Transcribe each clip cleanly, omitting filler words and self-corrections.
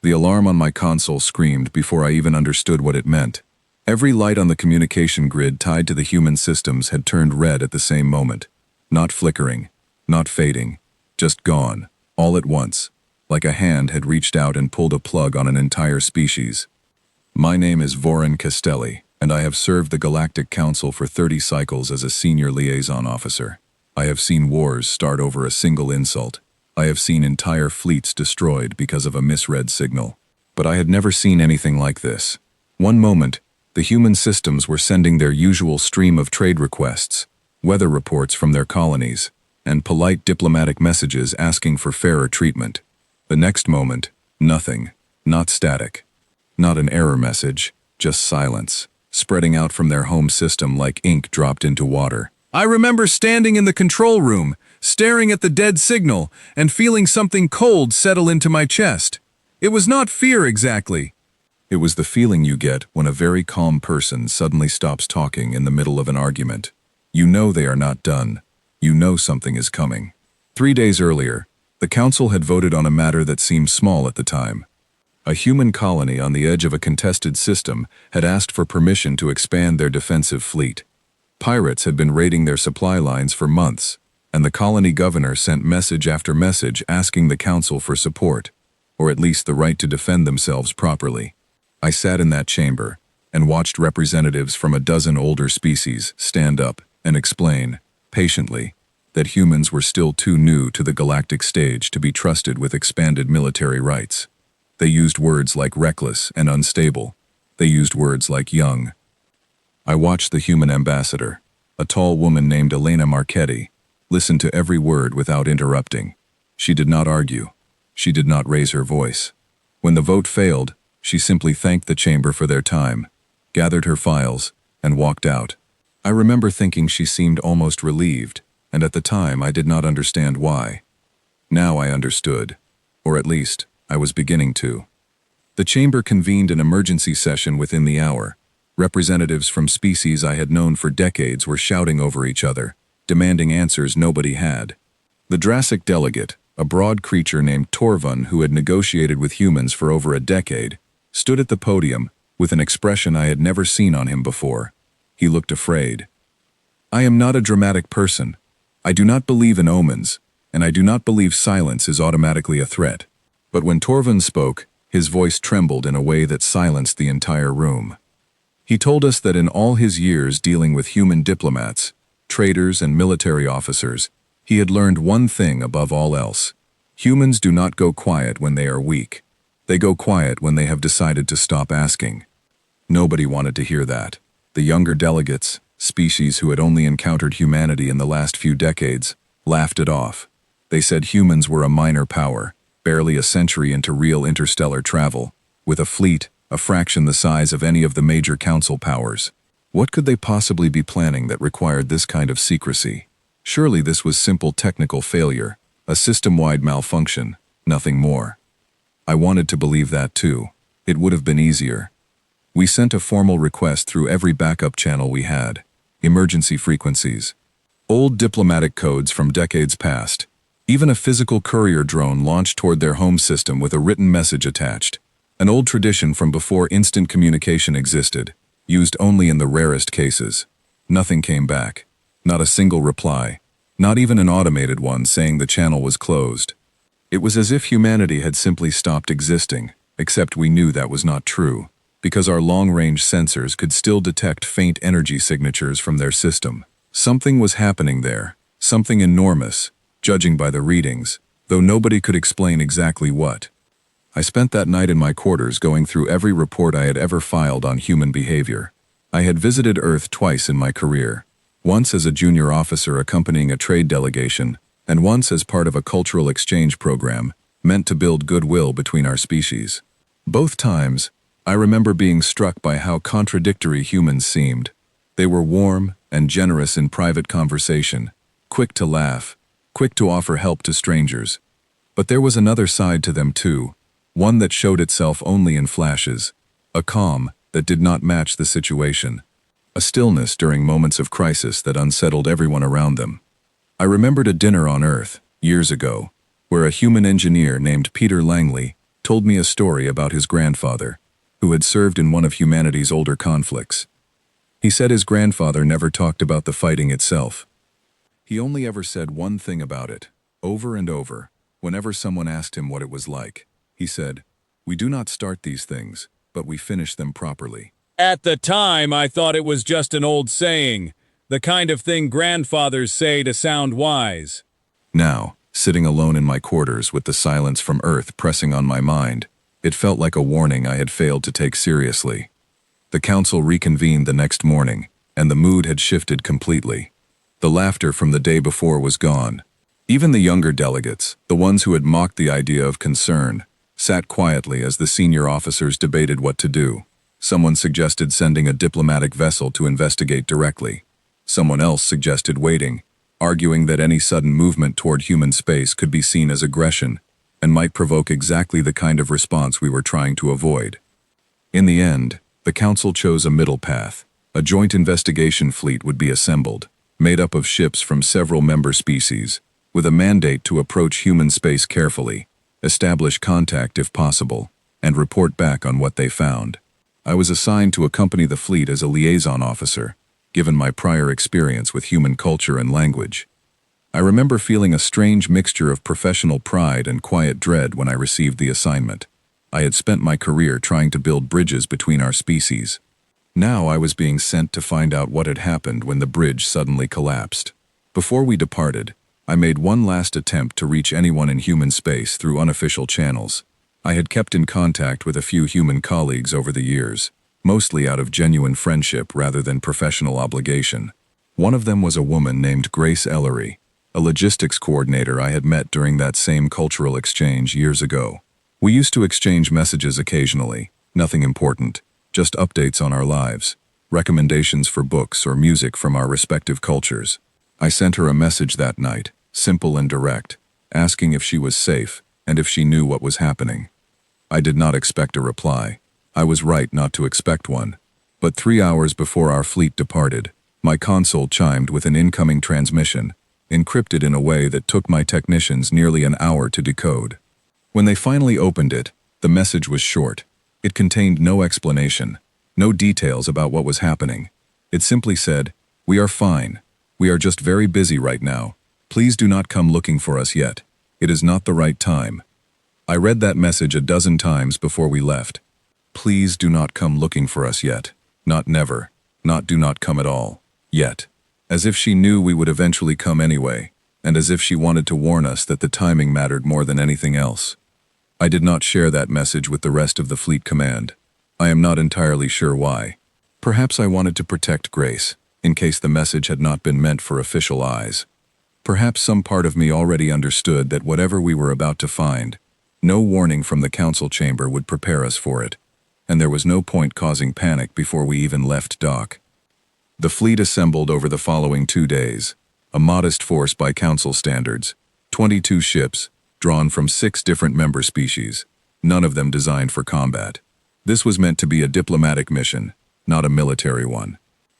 The alarm on my console screamed before I even understood what it meant. Every light on the communication grid tied to the human systems had turned red at the same moment. Not flickering, not fading, just gone, all at once, like a hand had reached out and pulled a plug on an entire species. My name is Voren Castelli, and I have served the Galactic Council for 30 cycles as a senior liaison officer. I have seen wars start over a single insult. I have seen entire fleets destroyed because of a misread signal. But I had never seen anything like this. One moment, the human systems were sending their usual stream of trade requests, weather reports from their colonies, and polite diplomatic messages asking for fairer treatment. The next moment, nothing, not static. Not an error message, just silence, spreading out from their home system like ink dropped into water. I remember standing in the control room, staring at the dead signal, and feeling something cold settle into my chest. It was not fear exactly. It was the feeling you get when a very calm person suddenly stops talking in the middle of an argument. You know they are not done. You know something is coming. 3 days earlier, the council had voted on a matter that seemed small at the time. A human colony on the edge of a contested system had asked for permission to expand their defensive fleet. Pirates had been raiding their supply lines for months, and the colony governor sent message after message asking the council for support, or at least the right to defend themselves properly. I sat in that chamber and watched representatives from a dozen older species stand up and explain, patiently, that humans were still too new to the galactic stage to be trusted with expanded military rights. They used words like reckless and unstable. They used words like young. I watched the human ambassador, a tall woman named Elena Marchetti, listen to every word without interrupting. She did not argue. She did not raise her voice. When the vote failed, she simply thanked the chamber for their time, gathered her files, and walked out. I remember thinking she seemed almost relieved, and at the time I did not understand why. Now I understood, or at least, I was beginning to. The chamber convened an emergency session within the hour. Representatives from species I had known for decades were shouting over each other, demanding answers nobody had. The Drassic delegate, a broad creature named Torvun who had negotiated with humans for over a decade, stood at the podium with an expression I had never seen on him before. He looked afraid. I am not a dramatic person. I do not believe in omens, and I do not believe silence is automatically a threat. But when Torvun spoke, his voice trembled in a way that silenced the entire room. He told us that in all his years dealing with human diplomats, traders, and military officers, he had learned one thing above all else. Humans do not go quiet when they are weak. They go quiet when they have decided to stop asking. Nobody wanted to hear that. The younger delegates, species who had only encountered humanity in the last few decades, laughed it off. They said humans were a minor power, barely a century into real interstellar travel, with a fleet a fraction the size of any of the major council powers. What could they possibly be planning that required this kind of secrecy? Surely this was simple technical failure, a system-wide malfunction, nothing more. I wanted to believe that too. It would have been easier. We sent a formal request through every backup channel we had, emergency frequencies, old diplomatic codes from decades past, even a physical courier drone launched toward their home system with a written message attached. An old tradition from before instant communication existed, used only in the rarest cases. Nothing came back. Not a single reply. Not even an automated one saying the channel was closed. It was as if humanity had simply stopped existing, except we knew that was not true, because our long-range sensors could still detect faint energy signatures from their system. Something was happening there, something enormous, judging by the readings, though nobody could explain exactly what. I spent that night in my quarters going through every report I had ever filed on human behavior. I had visited Earth twice in my career, once as a junior officer accompanying a trade delegation, and once as part of a cultural exchange program meant to build goodwill between our species. Both times, I remember being struck by how contradictory humans seemed. They were warm and generous in private conversation, quick to laugh, quick to offer help to strangers. But there was another side to them too, one that showed itself only in flashes, a calm that did not match the situation, a stillness during moments of crisis that unsettled everyone around them. I remembered a dinner on Earth, years ago, where a human engineer named Peter Langley told me a story about his grandfather, who had served in one of humanity's older conflicts. He said his grandfather never talked about the fighting itself. He only ever said one thing about it, over and over, whenever someone asked him what it was like. He said, "We do not start these things, but we finish them properly." At the time, I thought it was just an old saying, the kind of thing grandfathers say to sound wise. Now, sitting alone in my quarters with the silence from Earth pressing on my mind, it felt like a warning I had failed to take seriously. The council reconvened the next morning, and the mood had shifted completely. The laughter from the day before was gone. Even the younger delegates, the ones who had mocked the idea of concern, sat quietly as the senior officers debated what to do. Someone suggested sending a diplomatic vessel to investigate directly. Someone else suggested waiting, arguing that any sudden movement toward human space could be seen as aggression and might provoke exactly the kind of response we were trying to avoid. In the end, the council chose a middle path. A joint investigation fleet would be assembled, made up of ships from several member species, with a mandate to approach human space carefully, establish contact if possible, and report back on what they found. I was assigned to accompany the fleet as a liaison officer, given my prior experience with human culture and language. I remember feeling a strange mixture of professional pride and quiet dread when I received the assignment. I had spent my career trying to build bridges between our species. Now I was being sent to find out what had happened when the bridge suddenly collapsed. Before we departed, I made one last attempt to reach anyone in human space through unofficial channels. I had kept in contact with a few human colleagues over the years, mostly out of genuine friendship rather than professional obligation. One of them was a woman named Grace Ellery, a logistics coordinator I had met during that same cultural exchange years ago. We used to exchange messages occasionally, nothing important, just updates on our lives, recommendations for books or music from our respective cultures. I sent her a message that night, simple and direct, asking if she was safe and if she knew what was happening. I did not expect a reply. I was right not to expect one. But 3 hours before our fleet departed, my console chimed with an incoming transmission, encrypted in a way that took my technicians nearly an hour to decode. When they finally opened it, the message was short. It contained no explanation, no details about what was happening. It simply said, "We are fine. We are just very busy right now. Please do not come looking for us yet. It is not the right time." I read that message a dozen times before we left. Please do not come looking for us yet. Not never. Not do not come at all. Yet. As if she knew we would eventually come anyway, and as if she wanted to warn us that the timing mattered more than anything else. I did not share that message with the rest of the fleet command. I am not entirely sure why. Perhaps I wanted to protect Grace, in case the message had not been meant for official eyes. Perhaps some part of me already understood that whatever we were about to find, no warning from the council chamber would prepare us for it, and there was no point causing panic before we even left dock. The fleet assembled over the following 2 days, a modest force by council standards, 22 ships, drawn from 6 different member species, none of them designed for combat. This was meant to be a diplomatic mission, not a military one.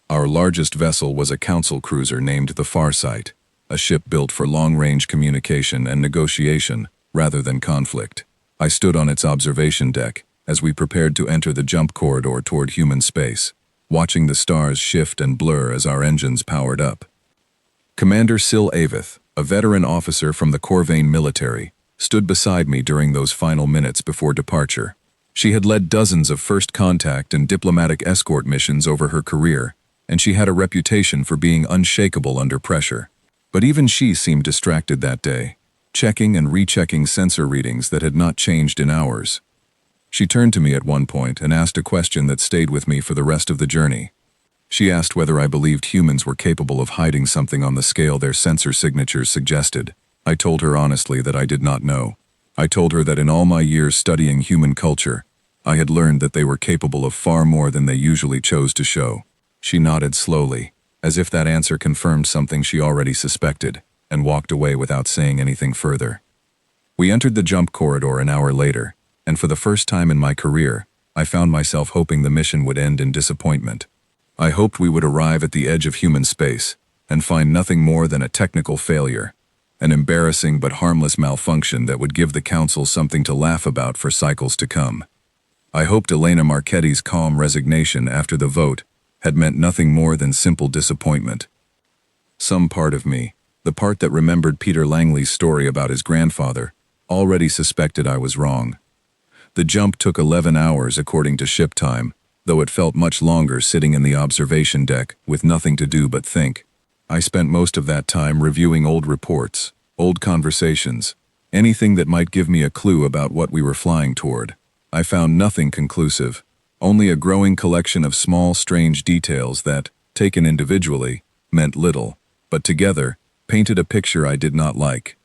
Our largest vessel was a council cruiser named the Farsight, a ship built for long-range communication and negotiation rather than conflict. I stood on its observation deck as we prepared to enter the jump corridor toward human space, watching the stars shift and blur as our engines powered up. Commander Syl Avith, a veteran officer from the Corvain military, stood beside me during those final minutes before departure. She had led dozens of first contact and diplomatic escort missions over her career, and she had a reputation for being unshakable under pressure. But even she seemed distracted that day, checking and rechecking sensor readings that had not changed in hours. She turned to me at one point and asked a question that stayed with me for the rest of the journey. She asked whether I believed humans were capable of hiding something on the scale their sensor signatures suggested. I told her honestly that I did not know. I told her that in all my years studying human culture, I had learned that they were capable of far more than they usually chose to show. She nodded slowly, as if that answer confirmed something she already suspected, and walked away without saying anything further. We entered the jump corridor an hour later, and for the first time in my career, I found myself hoping the mission would end in disappointment. I hoped we would arrive at the edge of human space and find nothing more than a technical failure. an embarrassing but harmless malfunction that would give the council something to laugh about for cycles to come. I hoped Elena Marchetti's calm resignation after the vote had meant nothing more than simple disappointment. Some part of me, the part that remembered Peter Langley's story about his grandfather, already suspected I was wrong. The jump took 11 hours according to ship time, though it felt much longer sitting in the observation deck with nothing to do but think. I spent most of that time reviewing old reports, old conversations, anything that might give me a clue about what we were flying toward. I found nothing conclusive, only a growing collection of small, strange details that, taken individually, meant little, but together, painted a picture I did not like.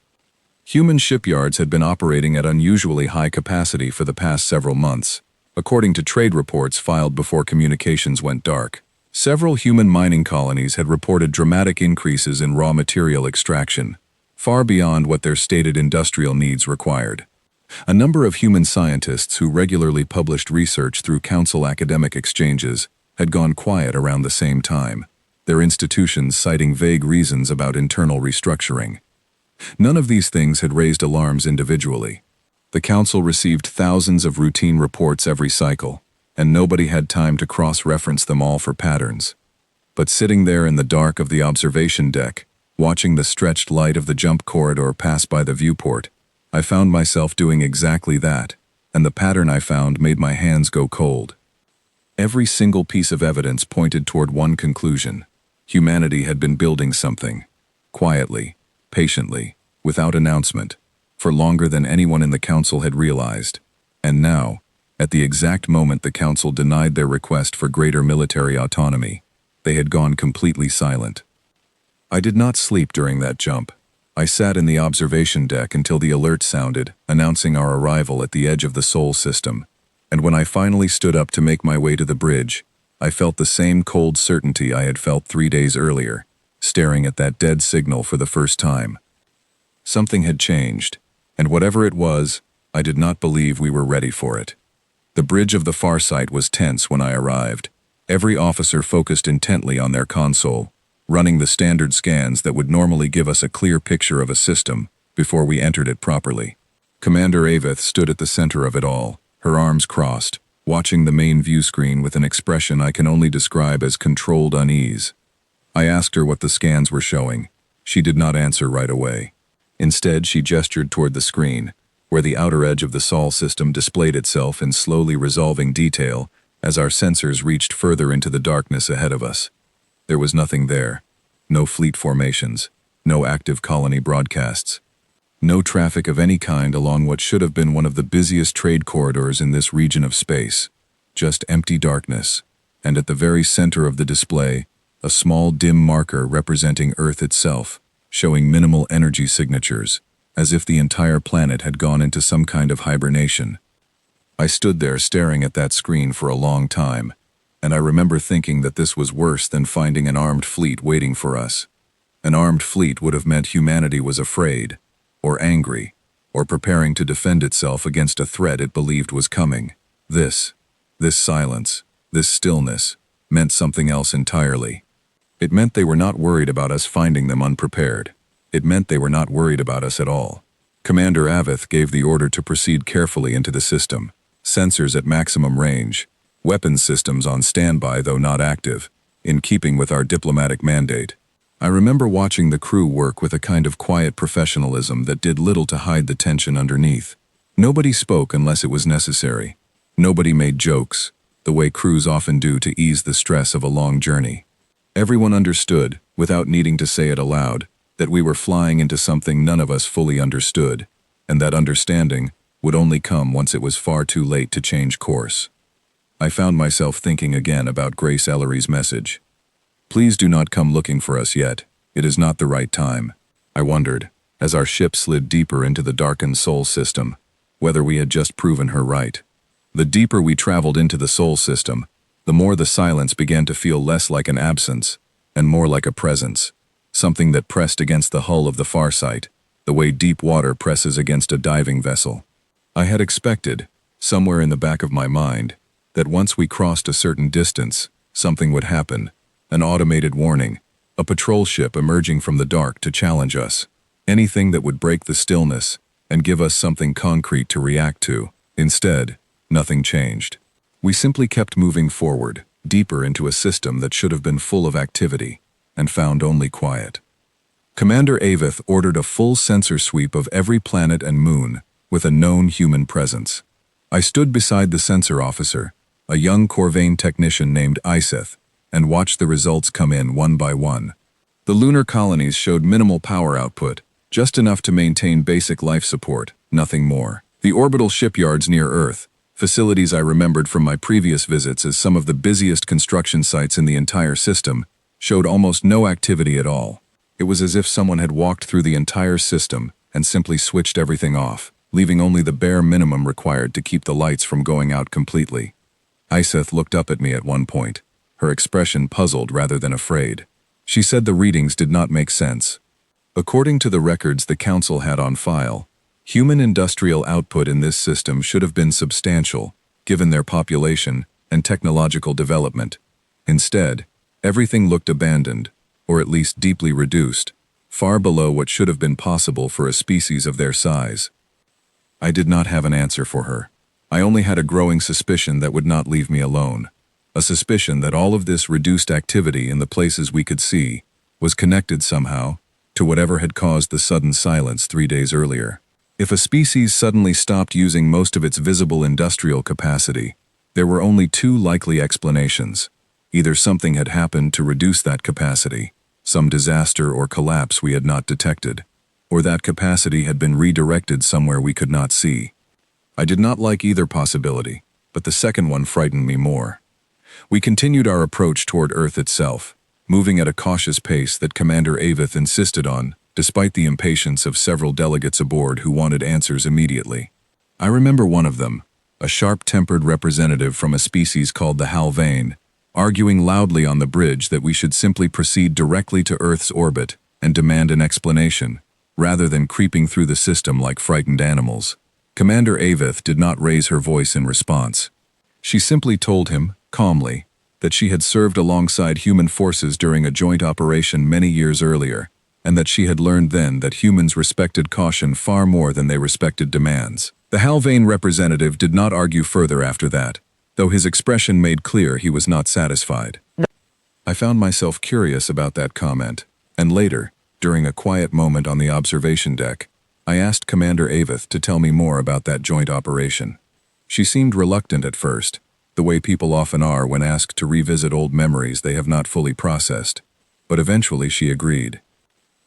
Human shipyards had been operating at unusually high capacity for the past several months, according to trade reports filed before communications went dark. Several human mining colonies had reported dramatic increases in raw material extraction, far beyond what their stated industrial needs required. A number of human scientists who regularly published research through council academic exchanges had gone quiet around the same time, their institutions citing vague reasons about internal restructuring. None of these things had raised alarms individually. The council received thousands of routine reports every cycle, and nobody had time to cross-reference them all for patterns. But sitting there in the dark of the observation deck, watching the stretched light of the jump corridor pass by the viewport, I found myself doing exactly that, and the pattern I found made my hands go cold. Every single piece of evidence pointed toward one conclusion. Humanity had been building something, quietly, patiently, without announcement, for longer than anyone in the council had realized. And now, at the exact moment the council denied their request for greater military autonomy, they had gone completely silent. I did not sleep during that jump. I sat in the observation deck until the alert sounded, announcing our arrival at the edge of the Sol system, and when I finally stood up to make my way to the bridge, I felt the same cold certainty I had felt 3 days earlier, staring at that dead signal for the first time. Something had changed, and whatever it was, I did not believe we were ready for it. The bridge of the far site was tense when I arrived. Every officer focused intently on their console, running the standard scans that would normally give us a clear picture of a system before we entered it properly. Commander Aveth stood at the center of it all, her arms crossed, watching the main view screen with an expression I can only describe as controlled unease. I asked her what the scans were showing. She did not answer right away. Instead, she gestured toward the screen, where the outer edge of the Sol system displayed itself in slowly resolving detail as our sensors reached further into the darkness ahead of us. There was nothing there. No fleet formations, no active colony broadcasts, no traffic of any kind along what should have been one of the busiest trade corridors in this region of space. Just empty darkness, and at the very center of the display, a small dim marker representing Earth itself, showing minimal energy signatures, as if the entire planet had gone into some kind of hibernation. I stood there staring at that screen for a long time, and I remember thinking that this was worse than finding an armed fleet waiting for us. An armed fleet would have meant humanity was afraid, or angry, or preparing to defend itself against a threat it believed was coming. This silence, this stillness, meant something else entirely. It meant they were not worried about us finding them unprepared. It meant they were not worried about us at all. Commander Aveth gave the order to proceed carefully into the system, sensors at maximum range, weapons systems on standby though not active, in keeping with our diplomatic mandate. I remember watching the crew work with a kind of quiet professionalism that did little to hide the tension underneath. Nobody spoke unless it was necessary. Nobody made jokes, the way crews often do to ease the stress of a long journey. Everyone understood, without needing to say it aloud, that we were flying into something none of us fully understood, and that understanding would only come once it was far too late to change course. I found myself thinking again about Grace Ellery's message. Please do not come looking for us yet. It is not the right time. I wondered, as our ship slid deeper into the darkened Sol system, whether we had just proven her right. The deeper we traveled into the Sol system, the more the silence began to feel less like an absence and more like a presence, something that pressed against the hull of the far site, the way deep water presses against a diving vessel. I had expected, somewhere in the back of my mind, that once we crossed a certain distance, something would happen, an automated warning, a patrol ship emerging from the dark to challenge us. Anything that would break the stillness and give us something concrete to react to. Instead, nothing changed. We simply kept moving forward, deeper into a system that should have been full of activity, and found only quiet. Commander Avith ordered a full sensor sweep of every planet and moon, with a known human presence. I stood beside the sensor officer, a young Corvain technician named Iseth, and watched the results come in one by one. The lunar colonies showed minimal power output, just enough to maintain basic life support, nothing more. The orbital shipyards near Earth, facilities I remembered from my previous visits as some of the busiest construction sites in the entire system, showed almost no activity at all. It was as if someone had walked through the entire system and simply switched everything off, leaving only the bare minimum required to keep the lights from going out completely. Iseth looked up at me at one point, her expression puzzled rather than afraid. She said the readings did not make sense. According to the records the Council had on file, human industrial output in this system should have been substantial, given their population and technological development. Instead, everything looked abandoned, or at least deeply reduced, far below what should have been possible for a species of their size. I did not have an answer for her. I only had a growing suspicion that would not leave me alone. A suspicion that all of this reduced activity in the places we could see was connected somehow to whatever had caused the sudden silence 3 days earlier. If a species suddenly stopped using most of its visible industrial capacity, there were only two likely explanations. Either something had happened to reduce that capacity, some disaster or collapse we had not detected, or that capacity had been redirected somewhere we could not see. I did not like either possibility, but the second one frightened me more. We continued our approach toward Earth itself, moving at a cautious pace that Commander Avith insisted on, despite the impatience of several delegates aboard who wanted answers immediately. I remember one of them, a sharp-tempered representative from a species called the Halvain, arguing loudly on the bridge that we should simply proceed directly to Earth's orbit and demand an explanation, rather than creeping through the system like frightened animals. Commander Avith did not raise her voice in response. She simply told him, calmly, that she had served alongside human forces during a joint operation many years earlier, and that she had learned then that humans respected caution far more than they respected demands. The Halvain representative did not argue further after that, though his expression made clear he was not satisfied. I found myself curious about that comment, and later, during a quiet moment on the observation deck, I asked Commander Avith to tell me more about that joint operation. She seemed reluctant at first, the way people often are when asked to revisit old memories they have not fully processed, but eventually she agreed.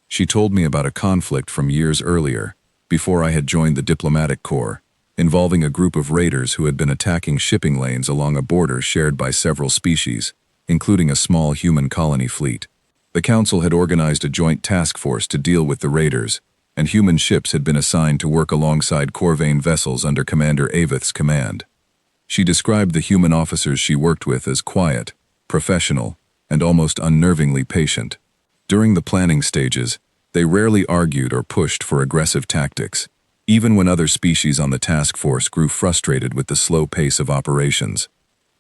She told me about a conflict from years earlier, before I had joined the diplomatic corps, involving a group of raiders who had been attacking shipping lanes along a border shared by several species, including a small human colony fleet. The Council had organized a joint task force to deal with the raiders, and human ships had been assigned to work alongside Corvain vessels under Commander Avith's command. She described the human officers she worked with as quiet, professional, and almost unnervingly patient. During the planning stages, they rarely argued or pushed for aggressive tactics, even when other species on the task force grew frustrated with the slow pace of operations.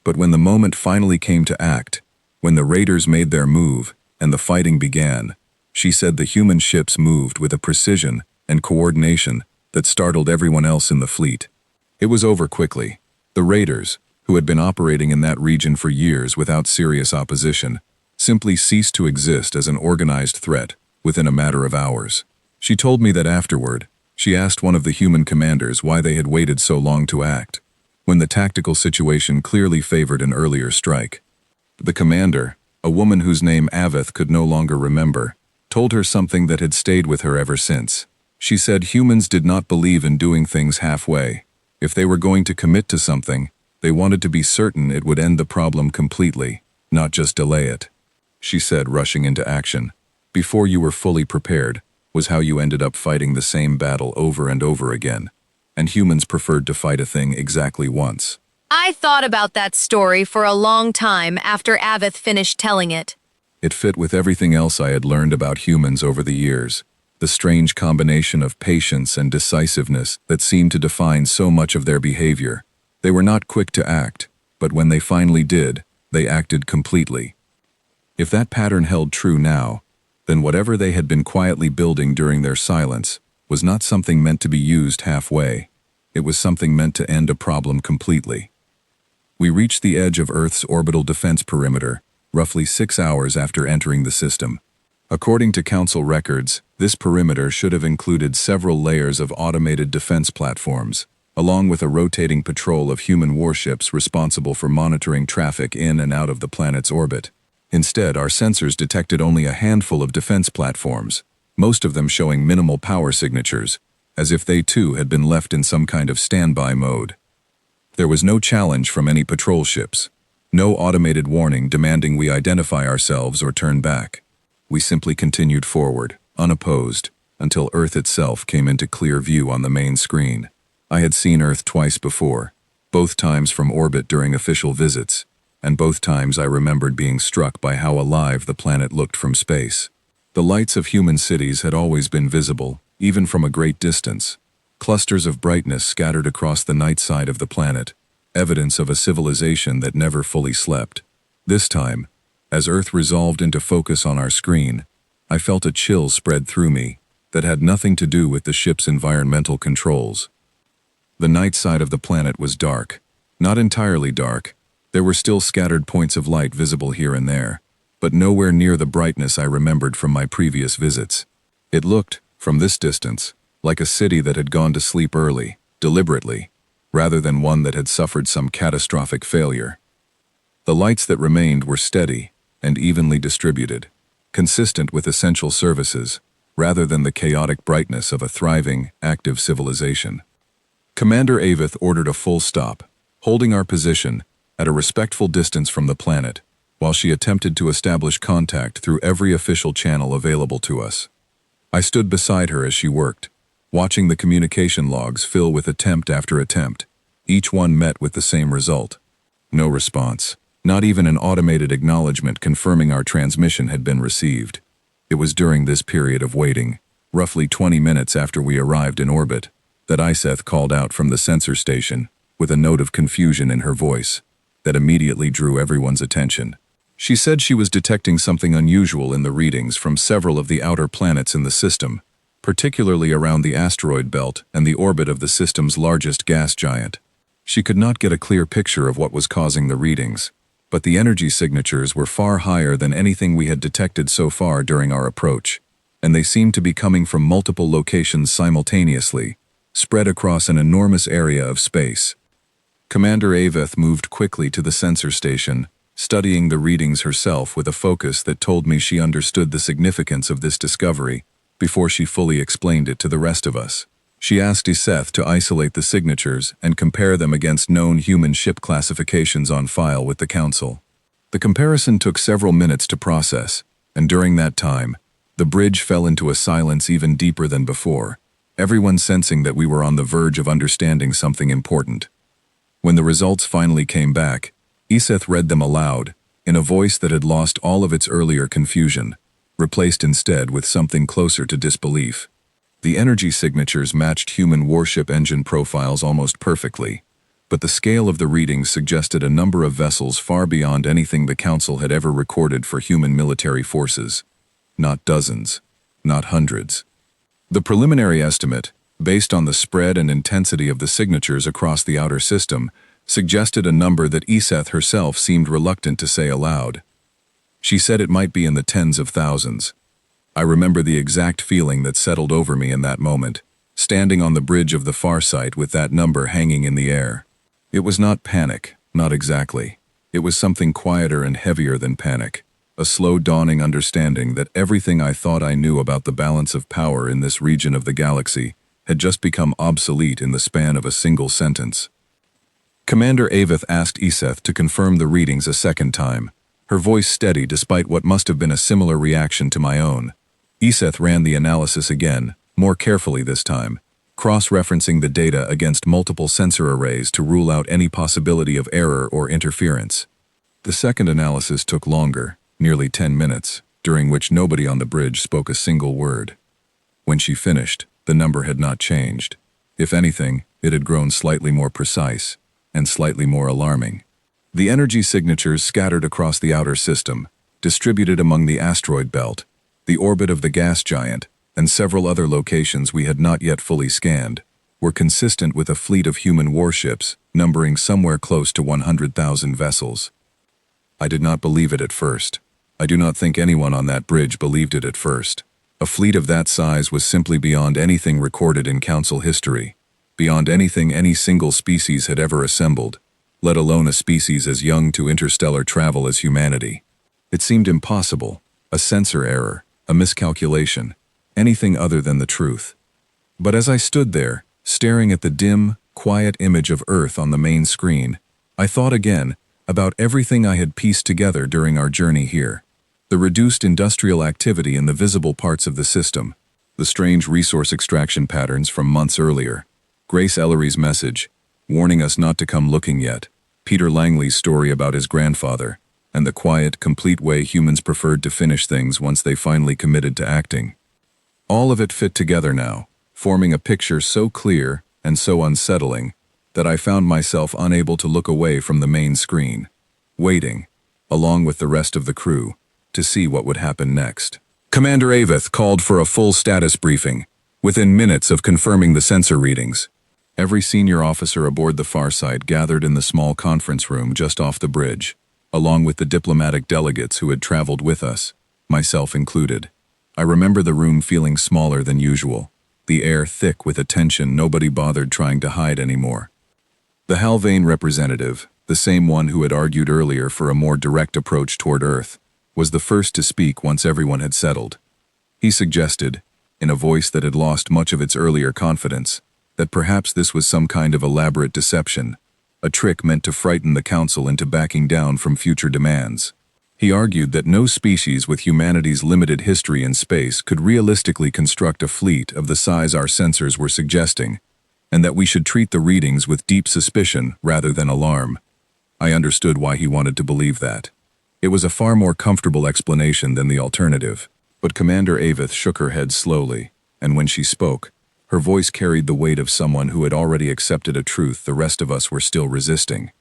But when the moment finally came to act, when the raiders made their move and the fighting began, she said the human ships moved with a precision and coordination that startled everyone else in the fleet. It was over quickly. The raiders, who had been operating in that region for years without serious opposition, simply ceased to exist as an organized threat within a matter of hours. She told me that afterward, she asked one of the human commanders why they had waited so long to act, when the tactical situation clearly favored an earlier strike. The commander, a woman whose name Avith could no longer remember, told her something that had stayed with her ever since. She said humans did not believe in doing things halfway. If they were going to commit to something, they wanted to be certain it would end the problem completely, not just delay it. She said, rushing into action, before you were fully prepared, was how you ended up fighting the same battle over and over again, and humans preferred to fight a thing exactly once. I thought about that story for a long time after Avith finished telling it. It fit with everything else I had learned about humans over the years, the strange combination of patience and decisiveness that seemed to define so much of their behavior. They were not quick to act, but when they finally did, they acted completely. If that pattern held true now, then whatever they had been quietly building during their silence was not something meant to be used halfway. It was something meant to end a problem completely. We reached the edge of Earth's orbital defense perimeter, roughly 6 hours after entering the system. According to Council records, this perimeter should have included several layers of automated defense platforms, along with a rotating patrol of human warships responsible for monitoring traffic in and out of the planet's orbit. Instead, our sensors detected only a handful of defense platforms, most of them showing minimal power signatures, as if they too had been left in some kind of standby mode. There was no challenge from any patrol ships, no automated warning demanding we identify ourselves or turn back. We simply continued forward, unopposed, until Earth itself came into clear view on the main screen. I had seen Earth twice before, both times from orbit during official visits, and both times I remembered being struck by how alive the planet looked from space. The lights of human cities had always been visible, even from a great distance. Clusters of brightness scattered across the night side of the planet, evidence of a civilization that never fully slept. This time, as Earth resolved into focus on our screen, I felt a chill spread through me that had nothing to do with the ship's environmental controls. The night side of the planet was dark. Not entirely dark. There were still scattered points of light visible here and there, but nowhere near the brightness I remembered from my previous visits. It looked, from this distance, like a city that had gone to sleep early, deliberately, rather than one that had suffered some catastrophic failure. The lights that remained were steady and evenly distributed, consistent with essential services, rather than the chaotic brightness of a thriving, active civilization. Commander Avith ordered a full stop, holding our position at a respectful distance from the planet, while she attempted to establish contact through every official channel available to us. I stood beside her as she worked, watching the communication logs fill with attempt after attempt. Each one met with the same result. No response, not even an automated acknowledgement confirming our transmission had been received. It was during this period of waiting, roughly 20 minutes after we arrived in orbit, that Iseth called out from the sensor station, with a note of confusion in her voice that immediately drew everyone's attention. She said she was detecting something unusual in the readings from several of the outer planets in the system, particularly around the asteroid belt and the orbit of the system's largest gas giant. She could not get a clear picture of what was causing the readings, but the energy signatures were far higher than anything we had detected so far during our approach, and they seemed to be coming from multiple locations simultaneously, spread across an enormous area of space. Commander Aveth moved quickly to the sensor station, studying the readings herself with a focus that told me she understood the significance of this discovery before she fully explained it to the rest of us. She asked Iseth to isolate the signatures and compare them against known human ship classifications on file with the Council. The comparison took several minutes to process, and during that time, the bridge fell into a silence even deeper than before, everyone sensing that we were on the verge of understanding something important. When the results finally came back, Iseth read them aloud, in a voice that had lost all of its earlier confusion, replaced instead with something closer to disbelief. The energy signatures matched human warship engine profiles almost perfectly, but the scale of the readings suggested a number of vessels far beyond anything the Council had ever recorded for human military forces. Not dozens, not hundreds. The preliminary estimate, based on the spread and intensity of the signatures across the outer system, suggested a number that Iseth herself seemed reluctant to say aloud. She said it might be in the tens of thousands. I remember the exact feeling that settled over me in that moment, standing on the bridge of the far site with that number hanging in the air. It was not panic, not exactly. It was something quieter and heavier than panic, a slow dawning understanding that everything I thought I knew about the balance of power in this region of the galaxy had just become obsolete in the span of a single sentence. Commander Aveth asked Iseth to confirm the readings a second time, her voice steady despite what must have been a similar reaction to my own. Iseth ran the analysis again, more carefully this time, cross-referencing the data against multiple sensor arrays to rule out any possibility of error or interference. The second analysis took longer, nearly 10 minutes, during which nobody on the bridge spoke a single word. When she finished, the number had not changed. If anything, it had grown slightly more precise, and slightly more alarming. The energy signatures scattered across the outer system, distributed among the asteroid belt, The orbit of the gas giant, and several other locations we had not yet fully scanned, were consistent with a fleet of human warships numbering somewhere close to 100,000 vessels. I did not believe it at first. I do not think anyone on that bridge believed it at first. A fleet of that size was simply beyond anything recorded in Council history, beyond anything any single species had ever assembled, let alone a species as young to interstellar travel as humanity. It seemed impossible, a sensor error, a miscalculation, anything other than the truth. But as I stood there, staring at the dim, quiet image of Earth on the main screen, I thought again about everything I had pieced together during our journey here. The reduced industrial activity in the visible parts of the system, the strange resource extraction patterns from months earlier, Grace Ellery's message, warning us not to come looking yet, Peter Langley's story about his grandfather, and the quiet, complete way humans preferred to finish things once they finally committed to acting. All of it fit together now, forming a picture so clear and so unsettling that I found myself unable to look away from the main screen, waiting, along with the rest of the crew, to see what would happen next. Commander Aveth called for a full status briefing, within minutes of confirming the sensor readings. Every senior officer aboard the Farsight gathered in the small conference room just off the bridge, along with the diplomatic delegates who had traveled with us, myself included. I remember the room feeling smaller than usual, the air thick with a tension nobody bothered trying to hide anymore. The Halvane representative, the same one who had argued earlier for a more direct approach toward Earth, was the first to speak once everyone had settled. He suggested, in a voice that had lost much of its earlier confidence, that perhaps this was some kind of elaborate deception, a trick meant to frighten the Council into backing down from future demands. He argued that no species with humanity's limited history in space could realistically construct a fleet of the size our sensors were suggesting, and that we should treat the readings with deep suspicion rather than alarm. I understood why he wanted to believe that. It was a far more comfortable explanation than the alternative, but Commander Aveth shook her head slowly, and when she spoke, her voice carried the weight of someone who had already accepted a truth the rest of us were still resisting.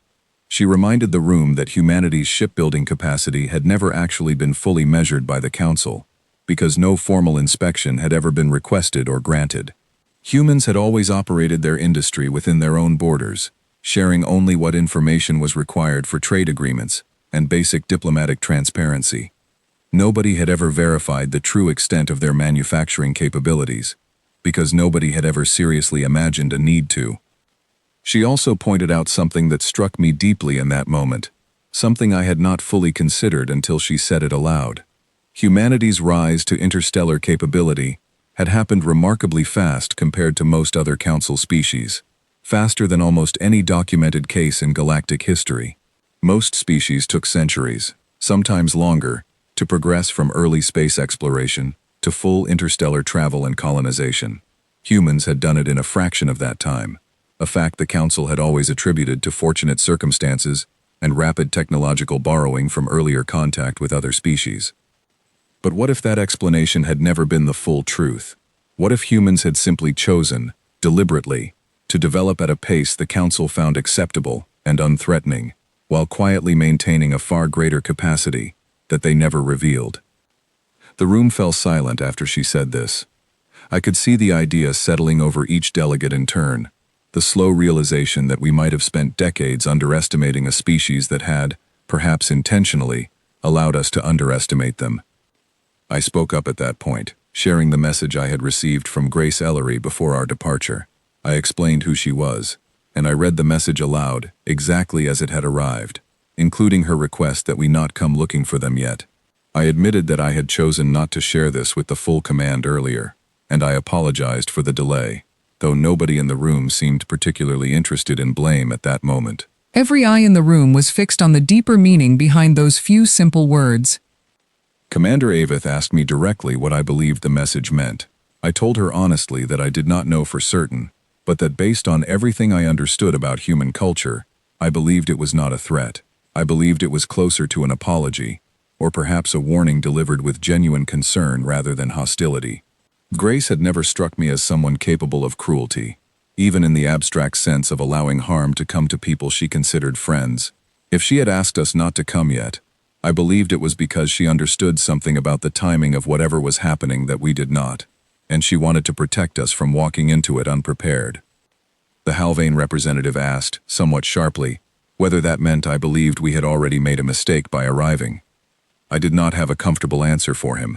She reminded the room that humanity's shipbuilding capacity had never actually been fully measured by the Council, because no formal inspection had ever been requested or granted. Humans had always operated their industry within their own borders, sharing only what information was required for trade agreements and basic diplomatic transparency. Nobody had ever verified the true extent of their manufacturing capabilities, because nobody had ever seriously imagined a need to. She also pointed out something that struck me deeply in that moment, something I had not fully considered until she said it aloud. Humanity's rise to interstellar capability had happened remarkably fast compared to most other Council species, faster than almost any documented case in galactic history. Most species took centuries, sometimes longer, to progress from early space exploration to full interstellar travel and colonization. Humans had done it in a fraction of that time, a fact the Council had always attributed to fortunate circumstances and rapid technological borrowing from earlier contact with other species. But what if that explanation had never been the full truth? What if humans had simply chosen, deliberately, to develop at a pace the Council found acceptable and unthreatening, while quietly maintaining a far greater capacity that they never revealed? The room fell silent after she said this. I could see the idea settling over each delegate in turn, the slow realization that we might have spent decades underestimating a species that had, perhaps intentionally, allowed us to underestimate them. I spoke up at that point, sharing the message I had received from Grace Ellery before our departure. I explained who she was, and I read the message aloud, exactly as it had arrived, including her request that we not come looking for them yet. I admitted that I had chosen not to share this with the full command earlier, and I apologized for the delay, though nobody in the room seemed particularly interested in blame at that moment. Every eye in the room was fixed on the deeper meaning behind those few simple words. Commander Aveth asked me directly what I believed the message meant. I told her honestly that I did not know for certain, but that based on everything I understood about human culture, I believed it was not a threat. I believed it was closer to an apology, or perhaps a warning delivered with genuine concern rather than hostility. Grace had never struck me as someone capable of cruelty, even in the abstract sense of allowing harm to come to people she considered friends. If she had asked us not to come yet, I believed it was because she understood something about the timing of whatever was happening that we did not, and she wanted to protect us from walking into it unprepared. The Halvane representative asked, somewhat sharply, whether that meant I believed we had already made a mistake by arriving. I did not have a comfortable answer for him.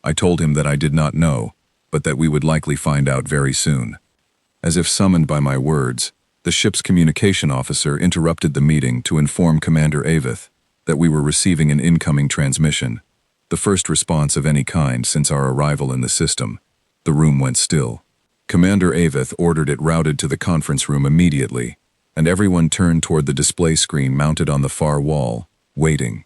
I told him that I did not know, but that we would likely find out very soon. As if summoned by my words, the ship's communication officer interrupted the meeting to inform Commander Avith that we were receiving an incoming transmission, the first response of any kind since our arrival in the system. The room went still. Commander Avith ordered it routed to the conference room immediately, and everyone turned toward the display screen mounted on the far wall, waiting.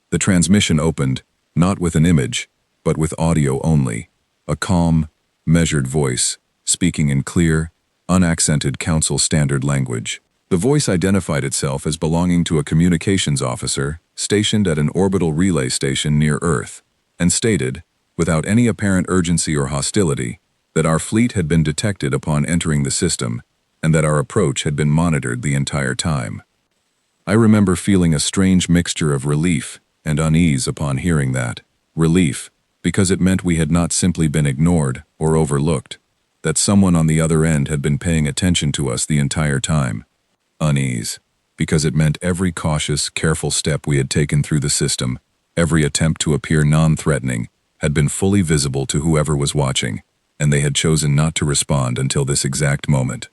The transmission opened, not with an image, but with audio only, a calm, measured voice, speaking in clear, unaccented council standard language. The voice identified itself as belonging to a communications officer stationed at an orbital relay station near Earth, and stated, without any apparent urgency or hostility, that our fleet had been detected upon entering the system, and that our approach had been monitored the entire time. I remember feeling a strange mixture of relief and unease upon hearing that. Relief, because it meant we had not simply been ignored or overlooked, that someone on the other end had been paying attention to us the entire time. Unease, because it meant every cautious, careful step we had taken through the system, every attempt to appear non-threatening, had been fully visible to whoever was watching, and they had chosen not to respond until this exact moment.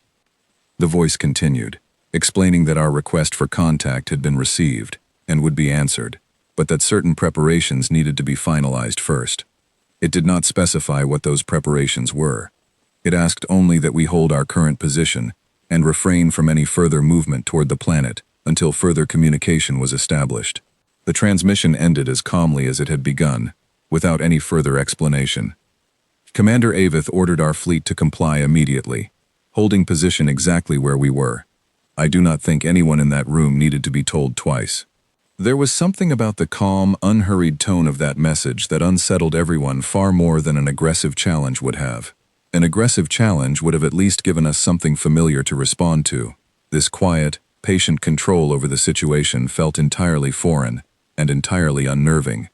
The voice continued, explaining that our request for contact had been received and would be answered, but that certain preparations needed to be finalized first. It did not specify what those preparations were. It asked only that we hold our current position and refrain from any further movement toward the planet until further communication was established. The transmission ended as calmly as it had begun, without any further explanation. Commander Avith ordered our fleet to comply immediately, holding position exactly where we were. I do not think anyone in that room needed to be told twice. There was something about the calm, unhurried tone of that message that unsettled everyone far more than an aggressive challenge would have. An aggressive challenge would have at least given us something familiar to respond to. This quiet, patient control over the situation felt entirely foreign and entirely unnerving.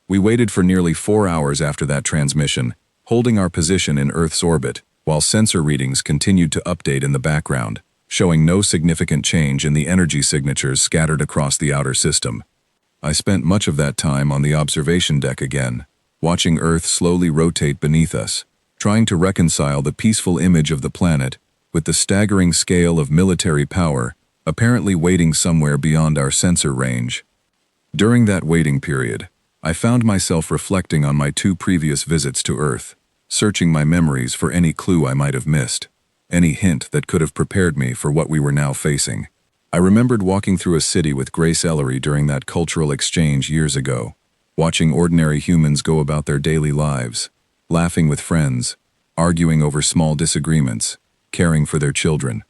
We waited for nearly 4 hours after that transmission, holding our position in Earth's orbit, while sensor readings continued to update in the background, showing no significant change in the energy signatures scattered across the outer system. I spent much of that time on the observation deck again, watching Earth slowly rotate beneath us, trying to reconcile the peaceful image of the planet with the staggering scale of military power apparently waiting somewhere beyond our sensor range. During that waiting period, I found myself reflecting on my 2 previous visits to Earth, searching my memories for any clue I might have missed, any hint that could have prepared me for what we were now facing. I remembered walking through a city with Grace Ellery during that cultural exchange years ago, watching ordinary humans go about their daily lives, laughing with friends, arguing over small disagreements, caring for their children.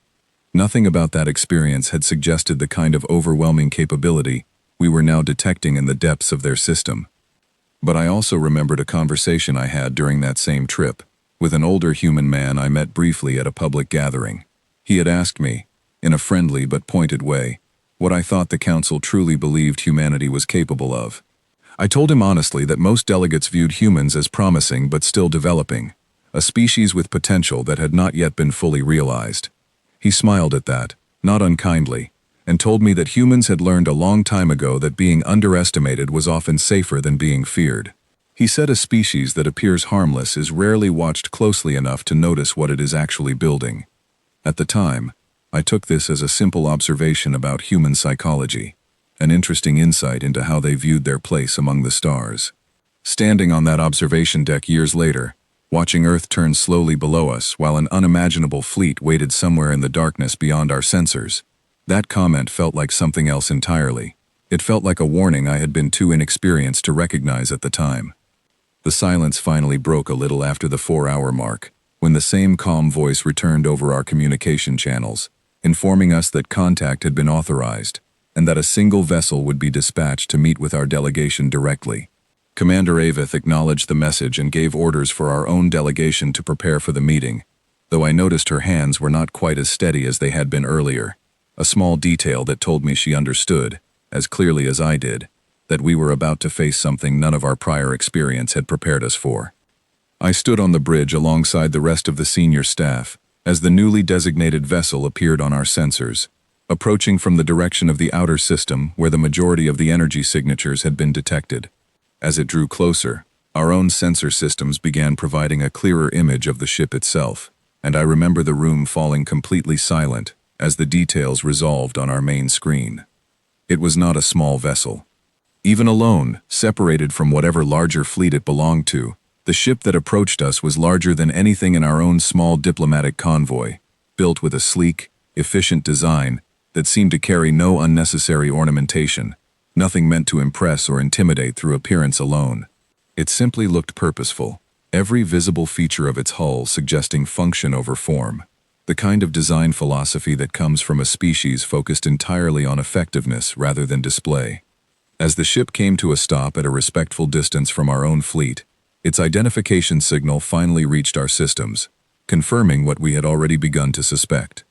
Nothing about that experience had suggested the kind of overwhelming capability we were now detecting in the depths of their system. But I also remembered a conversation I had during that same trip with an older human man I met briefly at a public gathering. He had asked me, in a friendly but pointed way, what I thought the council truly believed humanity was capable of. I told him honestly that most delegates viewed humans as promising but still developing, a species with potential that had not yet been fully realized. He smiled at that, not unkindly, and told me that humans had learned a long time ago that being underestimated was often safer than being feared. He said a species that appears harmless is rarely watched closely enough to notice what it is actually building. At the time, I took this as a simple observation about human psychology, an interesting insight into how they viewed their place among the stars. Standing on that observation deck years later, watching Earth turn slowly below us while an unimaginable fleet waited somewhere in the darkness beyond our sensors, that comment felt like something else entirely. It felt like a warning I had been too inexperienced to recognize at the time. The silence finally broke a little after the 4-hour mark, when the same calm voice returned over our communication channels, informing us that contact had been authorized, and that a single vessel would be dispatched to meet with our delegation directly. Commander Avith acknowledged the message and gave orders for our own delegation to prepare for the meeting, though I noticed her hands were not quite as steady as they had been earlier, a small detail that told me she understood, as clearly as I did, that we were about to face something none of our prior experience had prepared us for. I stood on the bridge alongside the rest of the senior staff as the newly designated vessel appeared on our sensors, approaching from the direction of the outer system where the majority of the energy signatures had been detected. As it drew closer, our own sensor systems began providing a clearer image of the ship itself, and I remember the room falling completely silent as the details resolved on our main screen. It was not a small vessel. Even alone, separated from whatever larger fleet it belonged to, the ship that approached us was larger than anything in our own small diplomatic convoy, built with a sleek, efficient design that seemed to carry no unnecessary ornamentation, nothing meant to impress or intimidate through appearance alone. It simply looked purposeful, every visible feature of its hull suggesting function over form, the kind of design philosophy that comes from a species focused entirely on effectiveness rather than display. As the ship came to a stop at a respectful distance from our own fleet, its identification signal finally reached our systems, confirming what we had already begun to suspect.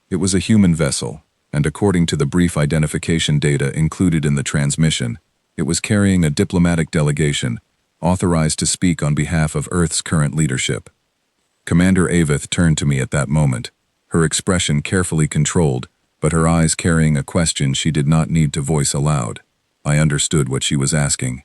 It was a human vessel, and according to the brief identification data included in the transmission, it was carrying a diplomatic delegation authorized to speak on behalf of Earth's current leadership. Commander Avith turned to me at that moment, her expression carefully controlled, but her eyes carrying a question she did not need to voice aloud. I understood what she was asking.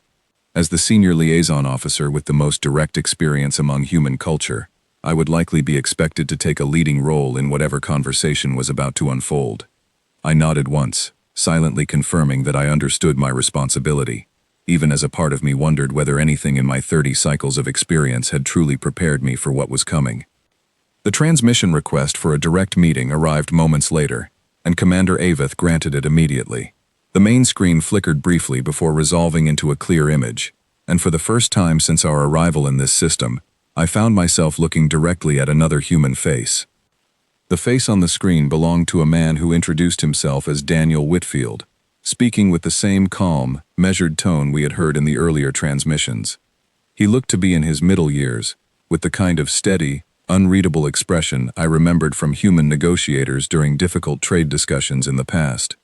As the senior liaison officer with the most direct experience among human culture, I would likely be expected to take a leading role in whatever conversation was about to unfold. I nodded once, silently confirming that I understood my responsibility, even as a part of me wondered whether anything in my 30 cycles of experience had truly prepared me for what was coming. The transmission request for a direct meeting arrived moments later, and Commander Avith granted it immediately. The main screen flickered briefly before resolving into a clear image, and for the first time since our arrival in this system, I found myself looking directly at another human face. The face on the screen belonged to a man who introduced himself as Daniel Whitfield, speaking with the same calm, measured tone we had heard in the earlier transmissions. He looked to be in his middle years, with the kind of steady, unreadable expression I remembered from human negotiators during difficult trade discussions in the past.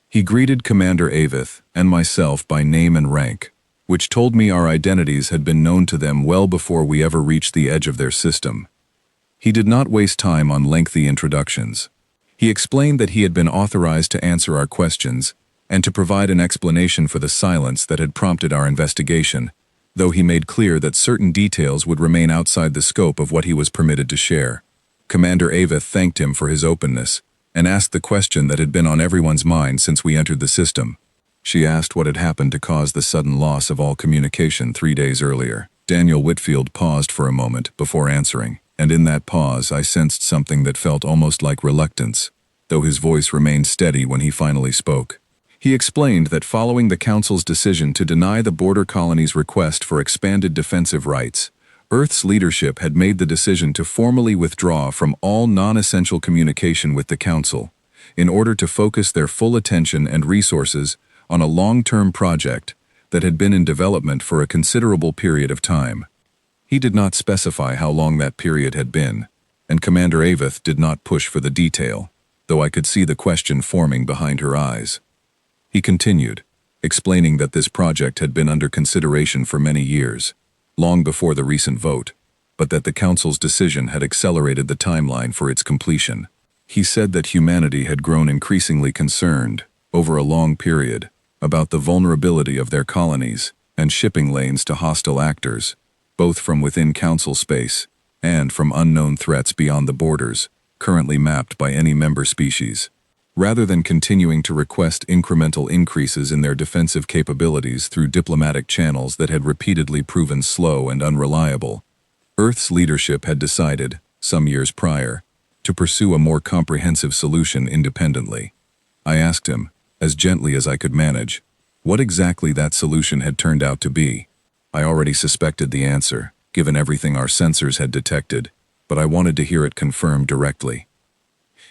He greeted Commander Avith and myself by name and rank, which told me our identities had been known to them well before we ever reached the edge of their system. He did not waste time on lengthy introductions. He explained that he had been authorized to answer our questions and to provide an explanation for the silence that had prompted our investigation, though he made clear that certain details would remain outside the scope of what he was permitted to share. Commander Avith thanked him for his openness and asked the question that had been on everyone's mind since we entered the system. She asked what had happened to cause the sudden loss of all communication 3 days earlier. Daniel Whitfield paused for a moment before answering, and in that pause I sensed something that felt almost like reluctance, though his voice remained steady when he finally spoke. He explained that following the Council's decision to deny the border colony's request for expanded defensive rights, Earth's leadership had made the decision to formally withdraw from all non-essential communication with the Council, in order to focus their full attention and resources on a long-term project that had been in development for a considerable period of time. He did not specify how long that period had been, and Commander Avith did not push for the detail, though I could see the question forming behind her eyes. He continued, explaining that this project had been under consideration for many years, long before the recent vote, but that the Council's decision had accelerated the timeline for its completion. He said that humanity had grown increasingly concerned, over a long period, about the vulnerability of their colonies and shipping lanes to hostile actors, both from within Council space and from unknown threats beyond the borders, currently mapped by any member species. Rather than continuing to request incremental increases in their defensive capabilities through diplomatic channels that had repeatedly proven slow and unreliable, Earth's leadership had decided, some years prior, to pursue a more comprehensive solution independently. I asked him, as gently as I could manage, what exactly that solution had turned out to be. I already suspected the answer, given everything our sensors had detected, but I wanted to hear it confirmed directly.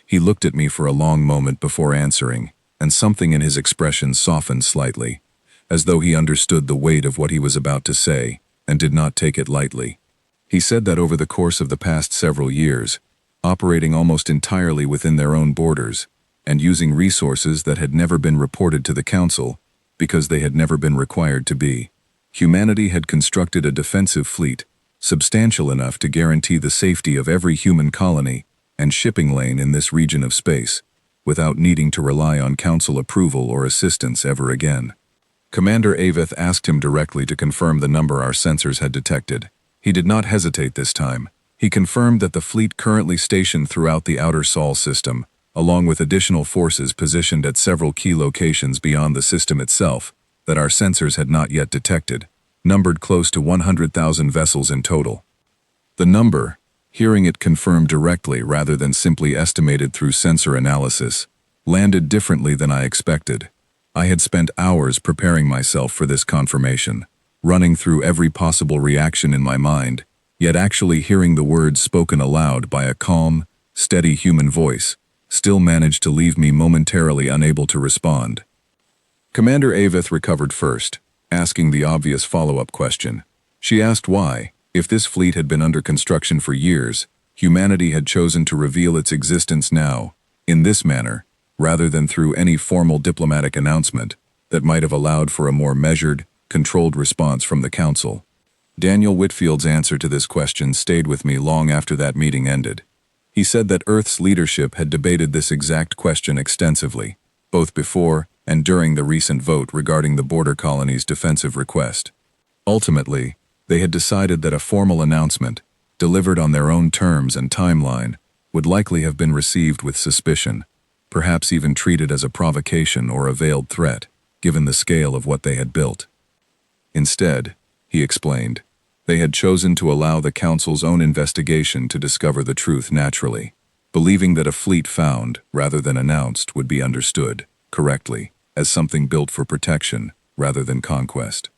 He looked at me for a long moment before answering, and something in his expression softened slightly, as though he understood the weight of what he was about to say, and did not take it lightly. He said that over the course of the past several years, operating almost entirely within their own borders, and using resources that had never been reported to the Council, because they had never been required to be. Humanity had constructed a defensive fleet, substantial enough to guarantee the safety of every human colony and shipping lane in this region of space, without needing to rely on council approval or assistance ever again. Commander Avith asked him directly to confirm the number our sensors had detected. He did not hesitate this time. He confirmed that the fleet currently stationed throughout the outer Sol system, along with additional forces positioned at several key locations beyond the system itself, that our sensors had not yet detected, numbered close to 100,000 vessels in total. The number, hearing it confirmed directly rather than simply estimated through sensor analysis, landed differently than I expected. I had spent hours preparing myself for this confirmation, running through every possible reaction in my mind, yet actually hearing the words spoken aloud by a calm, steady human voice still managed to leave me momentarily unable to respond. Commander Avith recovered first, asking the obvious follow-up question. She asked why, if this fleet had been under construction for years, humanity had chosen to reveal its existence now, in this manner, rather than through any formal diplomatic announcement that might have allowed for a more measured, controlled response from the Council. Daniel Whitfield's answer to this question stayed with me long after that meeting ended. He said that Earth's leadership had debated this exact question extensively, both before and during the recent vote regarding the border colony's defensive request. Ultimately, they had decided that a formal announcement, delivered on their own terms and timeline, would likely have been received with suspicion, perhaps even treated as a provocation or a veiled threat, given the scale of what they had built. Instead, he explained, they had chosen to allow the Council's own investigation to discover the truth naturally, believing that a fleet found, rather than announced, would be understood, correctly, as something built for protection, rather than conquest.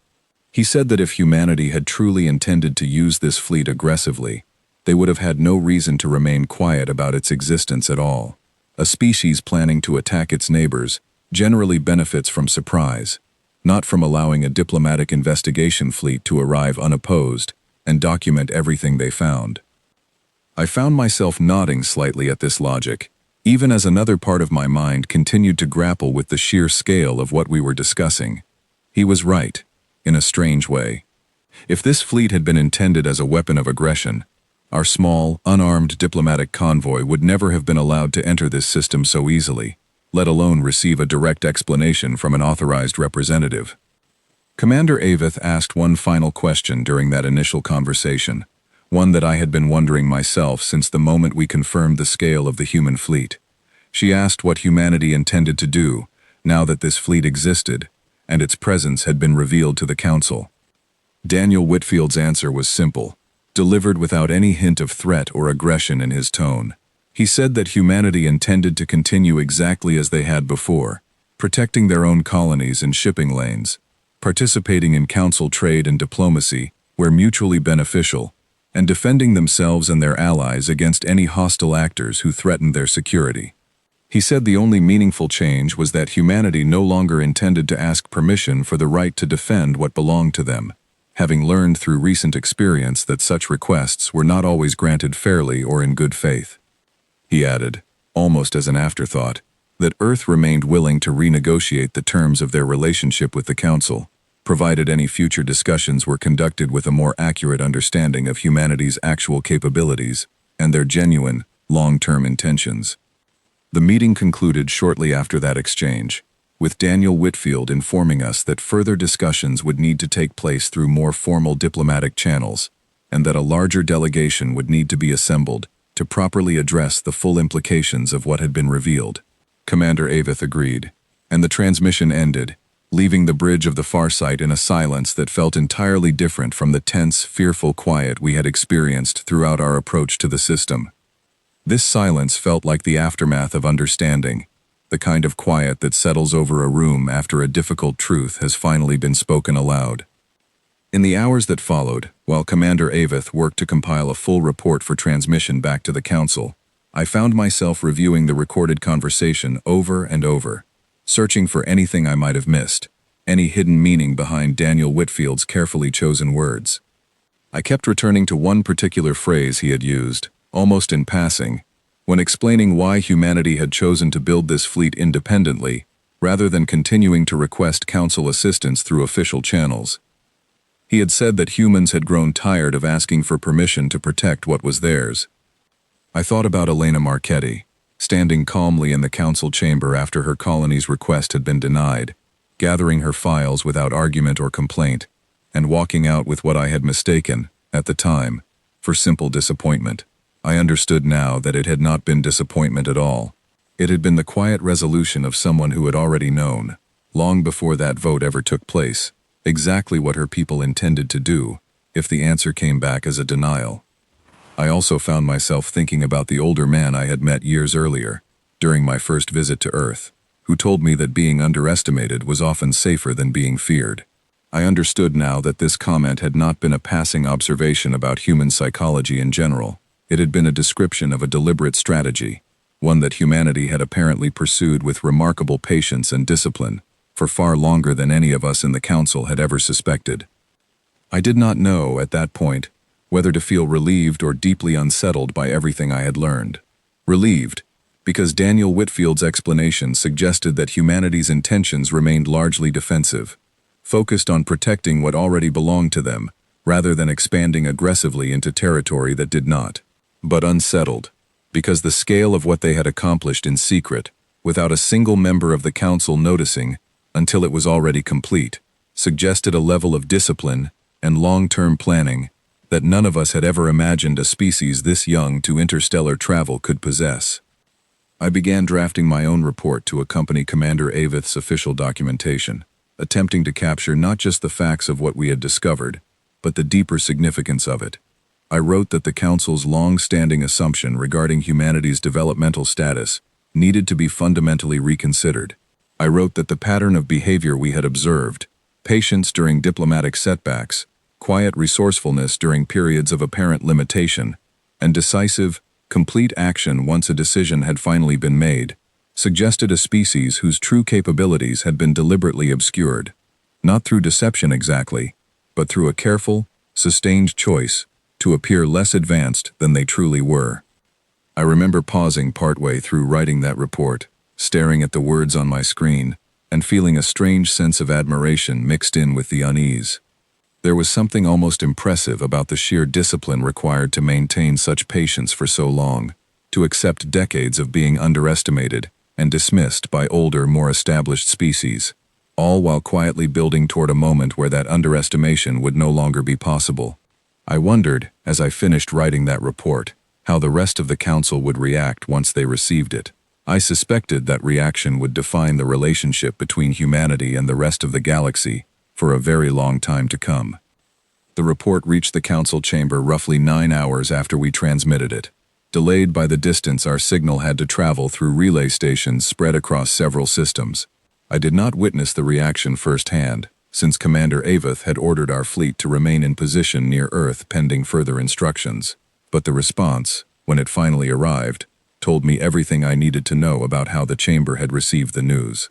He said that if humanity had truly intended to use this fleet aggressively, they would have had no reason to remain quiet about its existence at all. A species planning to attack its neighbors generally benefits from surprise, not from allowing a diplomatic investigation fleet to arrive unopposed and document everything they found. I found myself nodding slightly at this logic, even as another part of my mind continued to grapple with the sheer scale of what we were discussing. He was right, in a strange way. If this fleet had been intended as a weapon of aggression, our small, unarmed diplomatic convoy would never have been allowed to enter this system so easily, let alone receive a direct explanation from an authorized representative. Commander Avith asked one final question during that initial conversation, one that I had been wondering myself since the moment we confirmed the scale of the human fleet. She asked what humanity intended to do, now that this fleet existed, and its presence had been revealed to the Council. Daniel Whitfield's answer was simple, delivered without any hint of threat or aggression in his tone. He said that humanity intended to continue exactly as they had before, protecting their own colonies and shipping lanes, participating in Council trade and diplomacy where mutually beneficial, and defending themselves and their allies against any hostile actors who threatened their security. He said the only meaningful change was that humanity no longer intended to ask permission for the right to defend what belonged to them, having learned through recent experience that such requests were not always granted fairly or in good faith. He added, almost as an afterthought, that Earth remained willing to renegotiate the terms of their relationship with the Council, provided any future discussions were conducted with a more accurate understanding of humanity's actual capabilities and their genuine, long-term intentions. The meeting concluded shortly after that exchange, with Daniel Whitfield informing us that further discussions would need to take place through more formal diplomatic channels, and that a larger delegation would need to be assembled to properly address the full implications of what had been revealed. Commander Avith agreed, and the transmission ended, leaving the bridge of the Farsight in a silence that felt entirely different from the tense, fearful quiet we had experienced throughout our approach to the system. This silence felt like the aftermath of understanding, the kind of quiet that settles over a room after a difficult truth has finally been spoken aloud. In the hours that followed, while Commander Avith worked to compile a full report for transmission back to the Council, I found myself reviewing the recorded conversation over and over, searching for anything I might have missed, any hidden meaning behind Daniel Whitfield's carefully chosen words. I kept returning to one particular phrase he had used, almost in passing, when explaining why humanity had chosen to build this fleet independently, rather than continuing to request council assistance through official channels. He had said that humans had grown tired of asking for permission to protect what was theirs. I thought about Elena Marchetti, standing calmly in the council chamber after her colony's request had been denied, gathering her files without argument or complaint, and walking out with what I had mistaken, at the time, for simple disappointment. I understood now that it had not been disappointment at all. It had been the quiet resolution of someone who had already known, long before that vote ever took place, exactly what her people intended to do, if the answer came back as a denial. I also found myself thinking about the older man I had met years earlier, during my first visit to Earth, who told me that being underestimated was often safer than being feared. I understood now that this comment had not been a passing observation about human psychology in general. It had been a description of a deliberate strategy, one that humanity had apparently pursued with remarkable patience and discipline, for far longer than any of us in the council had ever suspected. I did not know, at that point, whether to feel relieved or deeply unsettled by everything I had learned. Relieved, because Daniel Whitfield's explanation suggested that humanity's intentions remained largely defensive, focused on protecting what already belonged to them, rather than expanding aggressively into territory that did not. But unsettled, because the scale of what they had accomplished in secret, without a single member of the council noticing until it was already complete, suggested a level of discipline and long-term planning that none of us had ever imagined a species this young to interstellar travel could possess. I began drafting my own report to accompany Commander Avith's official documentation, attempting to capture not just the facts of what we had discovered, but the deeper significance of it. I wrote that the Council's long-standing assumption regarding humanity's developmental status needed to be fundamentally reconsidered. I wrote that the pattern of behavior we had observed, patience during diplomatic setbacks, quiet resourcefulness during periods of apparent limitation, and decisive, complete action once a decision had finally been made, suggested a species whose true capabilities had been deliberately obscured, not through deception exactly, but through a careful, sustained choice to appear less advanced than they truly were. I remember pausing partway through writing that report, staring at the words on my screen, and feeling a strange sense of admiration mixed in with the unease. There was something almost impressive about the sheer discipline required to maintain such patience for so long, to accept decades of being underestimated and dismissed by older, more established species, all while quietly building toward a moment where that underestimation would no longer be possible. I wondered, as I finished writing that report, how the rest of the council would react once they received it. I suspected that reaction would define the relationship between humanity and the rest of the galaxy for a very long time to come. The report reached the council chamber roughly 9 hours after we transmitted it, delayed by the distance our signal had to travel through relay stations spread across several systems. I did not witness the reaction firsthand, since Commander Avith had ordered our fleet to remain in position near Earth pending further instructions, but the response, when it finally arrived, told me everything I needed to know about how the chamber had received the news.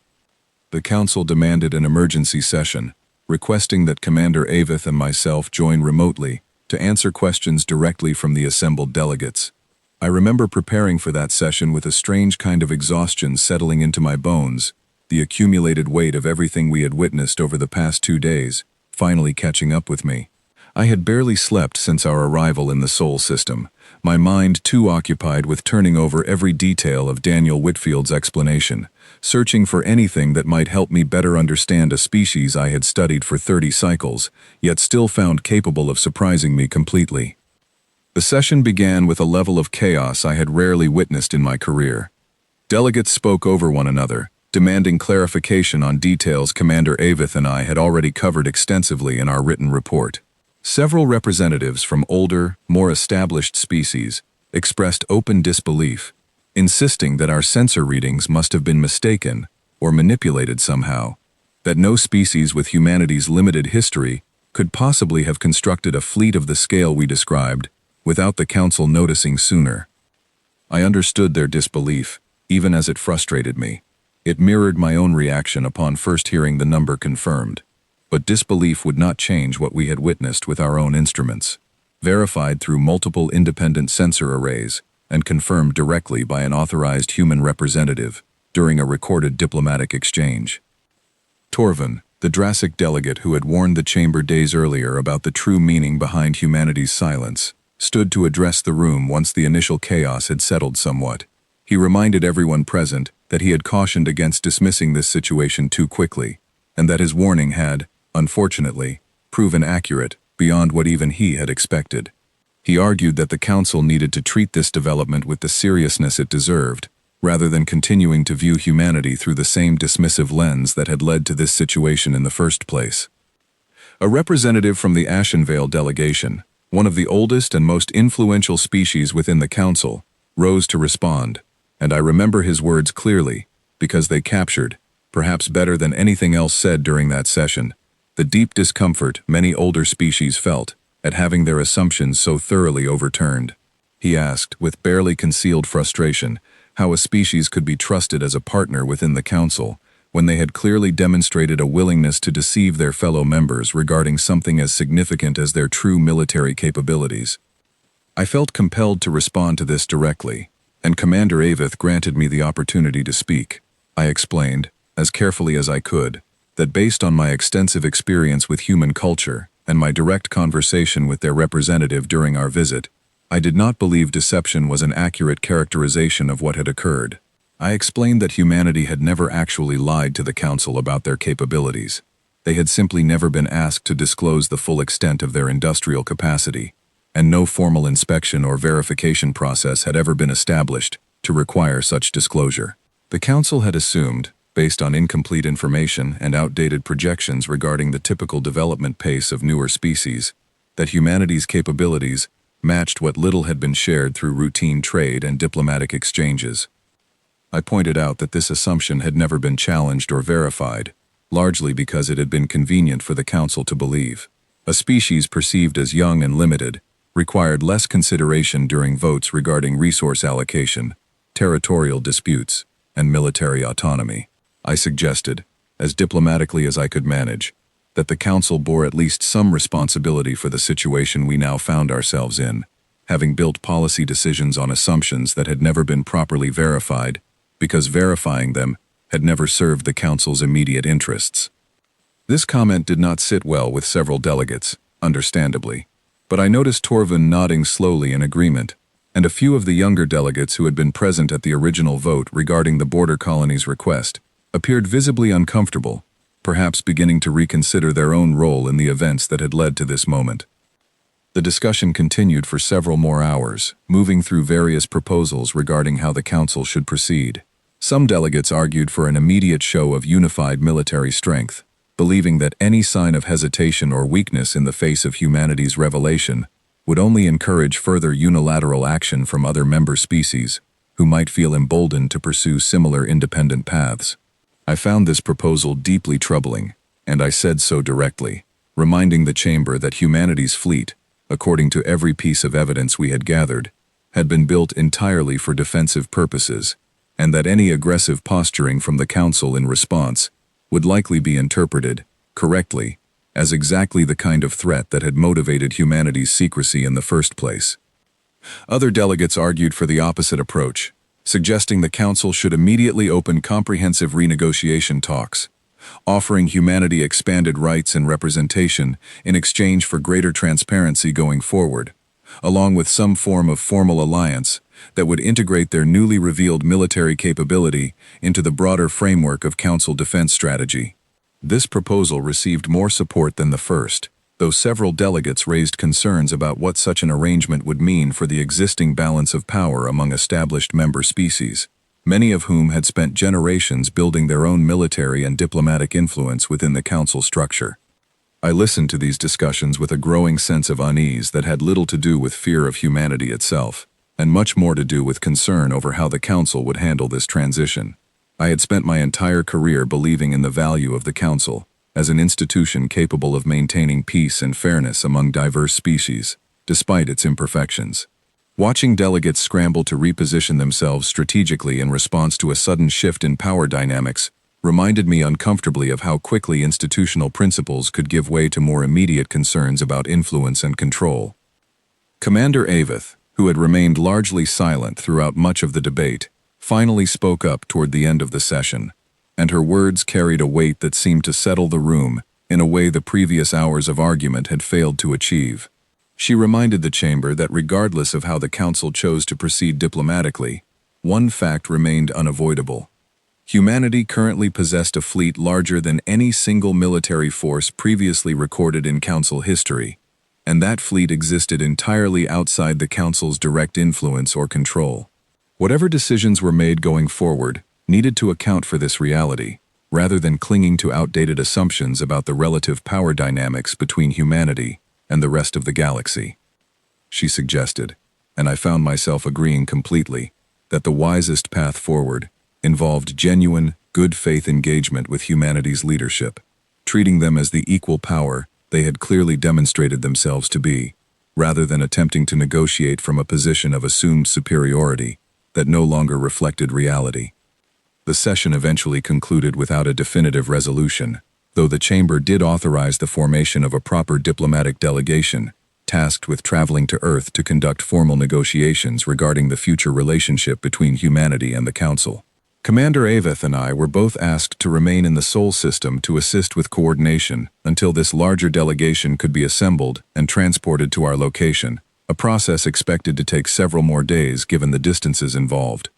The council demanded an emergency session, requesting that Commander Avith and myself join remotely to answer questions directly from the assembled delegates. I remember preparing for that session with a strange kind of exhaustion settling into my bones, the accumulated weight of everything we had witnessed over the past 2 days, finally catching up with me. I had barely slept since our arrival in the Sol system, my mind too occupied with turning over every detail of Daniel Whitfield's explanation, searching for anything that might help me better understand a species I had studied for 30 cycles, yet still found capable of surprising me completely. The session began with a level of chaos I had rarely witnessed in my career. Delegates spoke over one another, demanding clarification on details Commander Avith and I had already covered extensively in our written report. Several representatives from older, more established species expressed open disbelief, insisting that our sensor readings must have been mistaken or manipulated somehow, that no species with humanity's limited history could possibly have constructed a fleet of the scale we described without the Council noticing sooner. I understood their disbelief, even as it frustrated me. It mirrored my own reaction upon first hearing the number confirmed. But disbelief would not change what we had witnessed with our own instruments, verified through multiple independent sensor arrays and confirmed directly by an authorized human representative. during a recorded diplomatic exchange. Torvin, the Drassic delegate who had warned the chamber days earlier about the true meaning behind humanity's silence, stood to address the room once the initial chaos had settled somewhat. He reminded everyone present that he had cautioned against dismissing this situation too quickly, and that his warning had, unfortunately, proven accurate beyond what even he had expected. He argued that the council needed to treat this development with the seriousness it deserved, rather than continuing to view humanity through the same dismissive lens that had led to this situation in the first place. A representative from the Ashenvale delegation, one of the oldest and most influential species within the council, rose to respond, and I remember his words clearly, because they captured, perhaps better than anything else said during that session, the deep discomfort many older species felt at having their assumptions so thoroughly overturned. He asked, with barely concealed frustration, how a species could be trusted as a partner within the council when they had clearly demonstrated a willingness to deceive their fellow members regarding something as significant as their true military capabilities. I felt compelled to respond to this directly, and Commander Avith granted me the opportunity to speak. I explained, as carefully as I could, that based on my extensive experience with human culture and my direct conversation with their representative during our visit, I did not believe deception was an accurate characterization of what had occurred. I explained that humanity had never actually lied to the council about their capabilities. They had simply never been asked to disclose the full extent of their industrial capacity, and no formal inspection or verification process had ever been established to require such disclosure. The council had assumed, based on incomplete information and outdated projections regarding the typical development pace of newer species, that humanity's capabilities matched what little had been shared through routine trade and diplomatic exchanges. I pointed out that this assumption had never been challenged or verified, largely because it had been convenient for the council to believe. A species perceived as young and limited required less consideration during votes regarding resource allocation, territorial disputes, and military autonomy. I suggested, as diplomatically as I could manage, that the council bore at least some responsibility for the situation we now found ourselves in, having built policy decisions on assumptions that had never been properly verified, because verifying them had never served the council's immediate interests. This comment did not sit well with several delegates, understandably, but I noticed Torvin nodding slowly in agreement, and a few of the younger delegates who had been present at the original vote regarding the border colony's request appeared visibly uncomfortable, perhaps beginning to reconsider their own role in the events that had led to this moment. The discussion continued for several more hours, moving through various proposals regarding how the council should proceed. Some delegates argued for an immediate show of unified military strength, believing that any sign of hesitation or weakness in the face of humanity's revelation would only encourage further unilateral action from other member species, who might feel emboldened to pursue similar independent paths. I found this proposal deeply troubling, and I said so directly, reminding the chamber that humanity's fleet, according to every piece of evidence we had gathered, had been built entirely for defensive purposes, and that any aggressive posturing from the council in response would likely be interpreted, correctly, as exactly the kind of threat that had motivated humanity's secrecy in the first place. Other delegates argued for the opposite approach, suggesting the council should immediately open comprehensive renegotiation talks, offering humanity expanded rights and representation in exchange for greater transparency going forward, along with some form of formal alliance that would integrate their newly revealed military capability into the broader framework of council defense strategy. This proposal received more support than the first, though several delegates raised concerns about what such an arrangement would mean for the existing balance of power among established member species, many of whom had spent generations building their own military and diplomatic influence within the council structure. I listened to these discussions with a growing sense of unease that had little to do with fear of humanity itself, and much more to do with concern over how the council would handle this transition. I had spent my entire career believing in the value of the council as an institution capable of maintaining peace and fairness among diverse species, despite its imperfections. Watching delegates scramble to reposition themselves strategically in response to a sudden shift in power dynamics reminded me uncomfortably of how quickly institutional principles could give way to more immediate concerns about influence and control. Commander Avith, who had remained largely silent throughout much of the debate, finally spoke up toward the end of the session, and her words carried a weight that seemed to settle the room in a way the previous hours of argument had failed to achieve. She reminded the chamber that regardless of how the council chose to proceed diplomatically, one fact remained unavoidable. Humanity currently possessed a fleet larger than any single military force previously recorded in council history, and that fleet existed entirely outside the council's direct influence or control. Whatever decisions were made going forward needed to account for this reality, rather than clinging to outdated assumptions about the relative power dynamics between humanity and the rest of the galaxy. She suggested, and I found myself agreeing completely, that the wisest path forward involved genuine, good-faith engagement with humanity's leadership, treating them as the equal power they had clearly demonstrated themselves to be, rather than attempting to negotiate from a position of assumed superiority that no longer reflected reality. The session eventually concluded without a definitive resolution, though the chamber did authorize the formation of a proper diplomatic delegation, tasked with traveling to Earth to conduct formal negotiations regarding the future relationship between humanity and the Council. Commander Aveth and I were both asked to remain in the Sol system to assist with coordination until this larger delegation could be assembled and transported to our location, a process expected to take several more days given the distances involved.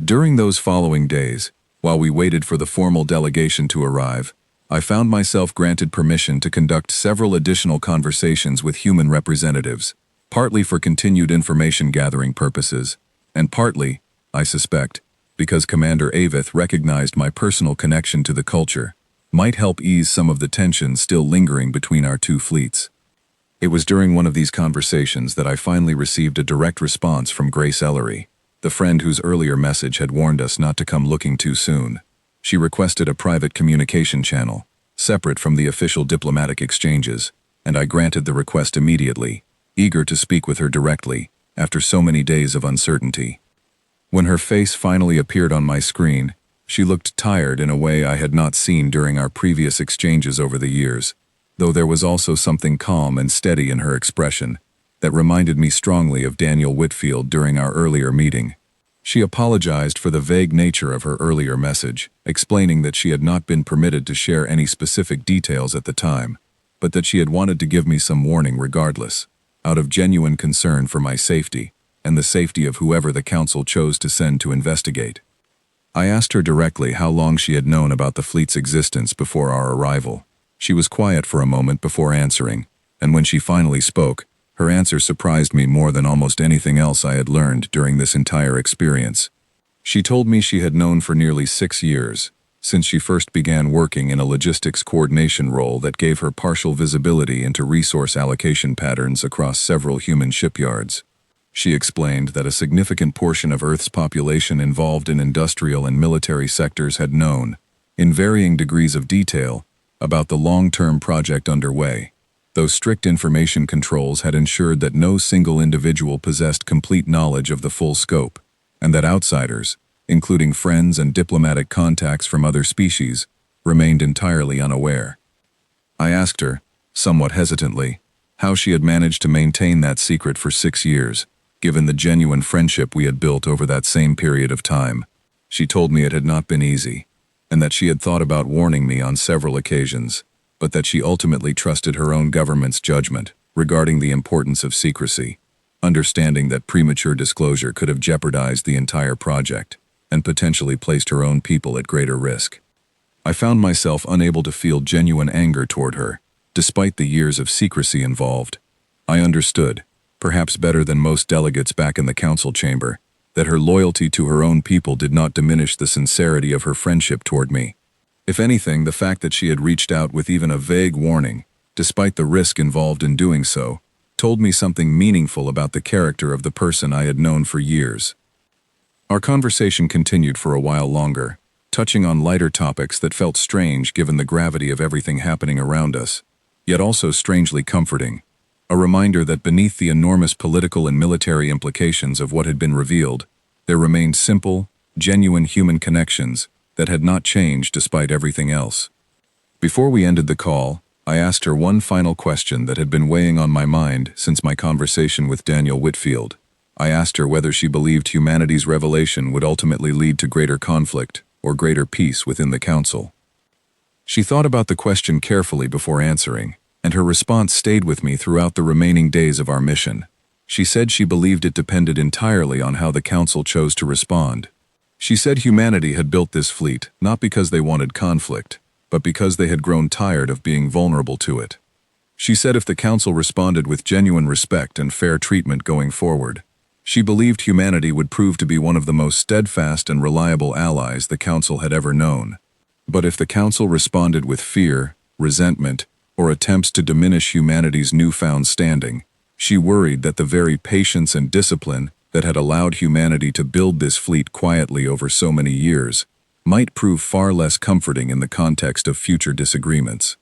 During those following days, while we waited for the formal delegation to arrive, I found myself granted permission to conduct several additional conversations with human representatives, partly for continued information gathering purposes, and partly, I suspect, because Commander Aveth recognized my personal connection to the culture, might help ease some of the tension still lingering between our two fleets. It was during one of these conversations that I finally received a direct response from Grace Ellery, the friend whose earlier message had warned us not to come looking too soon. She requested a private communication channel, separate from the official diplomatic exchanges, and I granted the request immediately, eager to speak with her directly, after so many days of uncertainty. When her face finally appeared on my screen, she looked tired in a way I had not seen during our previous exchanges over the years, though there was also something calm and steady in her expression that reminded me strongly of Daniel Whitfield during our earlier meeting. She apologized for the vague nature of her earlier message, explaining that she had not been permitted to share any specific details at the time, but that she had wanted to give me some warning regardless, out of genuine concern for my safety and the safety of whoever the council chose to send to investigate. I asked her directly how long she had known about the fleet's existence before our arrival. She was quiet for a moment before answering, and when she finally spoke, her answer surprised me more than almost anything else I had learned during this entire experience. She told me she had known for nearly 6 years, since she first began working in a logistics coordination role that gave her partial visibility into resource allocation patterns across several human shipyards. She explained that a significant portion of Earth's population involved in industrial and military sectors had known, in varying degrees of detail, about the long-term project underway, though strict information controls had ensured that no single individual possessed complete knowledge of the full scope, and that outsiders, including friends and diplomatic contacts from other species, remained entirely unaware. I asked her, somewhat hesitantly, how she had managed to maintain that secret for 6 years, given the genuine friendship we had built over that same period of time. She told me it had not been easy, and that she had thought about warning me on several occasions, but that she ultimately trusted her own government's judgment regarding the importance of secrecy, understanding that premature disclosure could have jeopardized the entire project and potentially placed her own people at greater risk. I found myself unable to feel genuine anger toward her, despite the years of secrecy involved. I understood, perhaps better than most delegates back in the council chamber, that her loyalty to her own people did not diminish the sincerity of her friendship toward me. If anything, the fact that she had reached out with even a vague warning, despite the risk involved in doing so, told me something meaningful about the character of the person I had known for years. Our conversation continued for a while longer, touching on lighter topics that felt strange given the gravity of everything happening around us, yet also strangely comforting. A reminder that beneath the enormous political and military implications of what had been revealed, there remained simple, genuine human connections that had not changed despite everything else. Before we ended the call, I asked her one final question that had been weighing on my mind since my conversation with Daniel Whitfield. I asked her whether she believed humanity's revelation would ultimately lead to greater conflict or greater peace within the Council. She thought about the question carefully before answering, and her response stayed with me throughout the remaining days of our mission. She said she believed it depended entirely on how the Council chose to respond. She said humanity had built this fleet not because they wanted conflict, but because they had grown tired of being vulnerable to it. She said if the Council responded with genuine respect and fair treatment going forward, she believed humanity would prove to be one of the most steadfast and reliable allies the Council had ever known. But if the Council responded with fear, resentment, or attempts to diminish humanity's newfound standing, she worried that the very patience and discipline that had allowed humanity to build this fleet quietly over so many years might prove far less comforting in the context of future disagreements.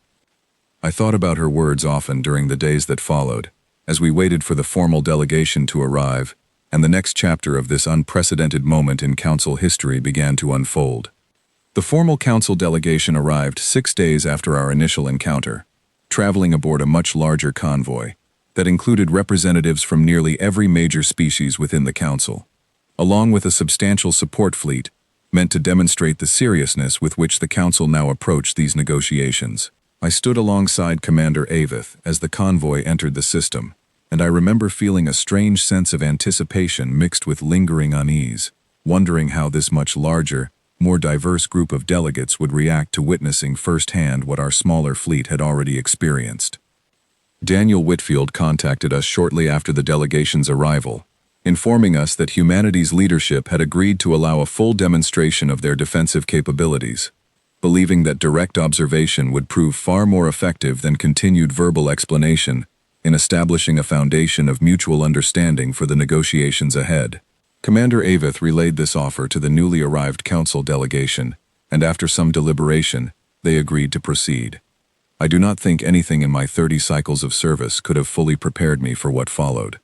I thought about her words often during the days that followed, as we waited for the formal delegation to arrive, and the next chapter of this unprecedented moment in Council history began to unfold. The formal Council delegation arrived 6 days after our initial encounter, traveling aboard a much larger convoy that included representatives from nearly every major species within the Council, along with a substantial support fleet meant to demonstrate the seriousness with which the Council now approached these negotiations. I stood alongside Commander Avith as the convoy entered the system, and I remember feeling a strange sense of anticipation mixed with lingering unease, wondering how this much larger, more diverse group of delegates would react to witnessing firsthand what our smaller fleet had already experienced. Daniel Whitfield contacted us shortly after the delegation's arrival, informing us that humanity's leadership had agreed to allow a full demonstration of their defensive capabilities, believing that direct observation would prove far more effective than continued verbal explanation in establishing a foundation of mutual understanding for the negotiations ahead. Commander Avith relayed this offer to the newly arrived Council delegation, and after some deliberation, they agreed to proceed. I do not think anything in my 30 cycles of service could have fully prepared me for what followed.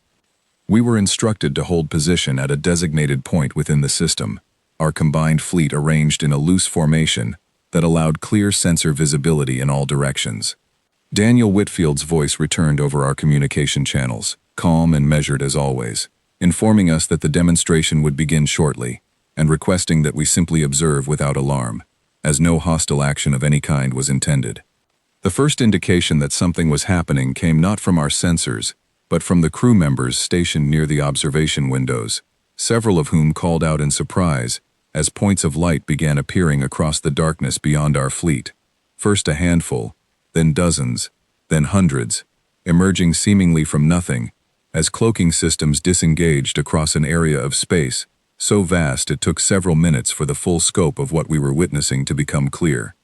We were instructed to hold position at a designated point within the system, our combined fleet arranged in a loose formation that allowed clear sensor visibility in all directions. Daniel Whitfield's voice returned over our communication channels, calm and measured as always, informing us that the demonstration would begin shortly, and requesting that we simply observe without alarm, as no hostile action of any kind was intended. The first indication that something was happening came not from our sensors, but from the crew members stationed near the observation windows, several of whom called out in surprise as points of light began appearing across the darkness beyond our fleet. First a handful, then dozens, then hundreds, emerging seemingly from nothing, as cloaking systems disengaged across an area of space so vast it took several minutes for the full scope of what we were witnessing to become clear.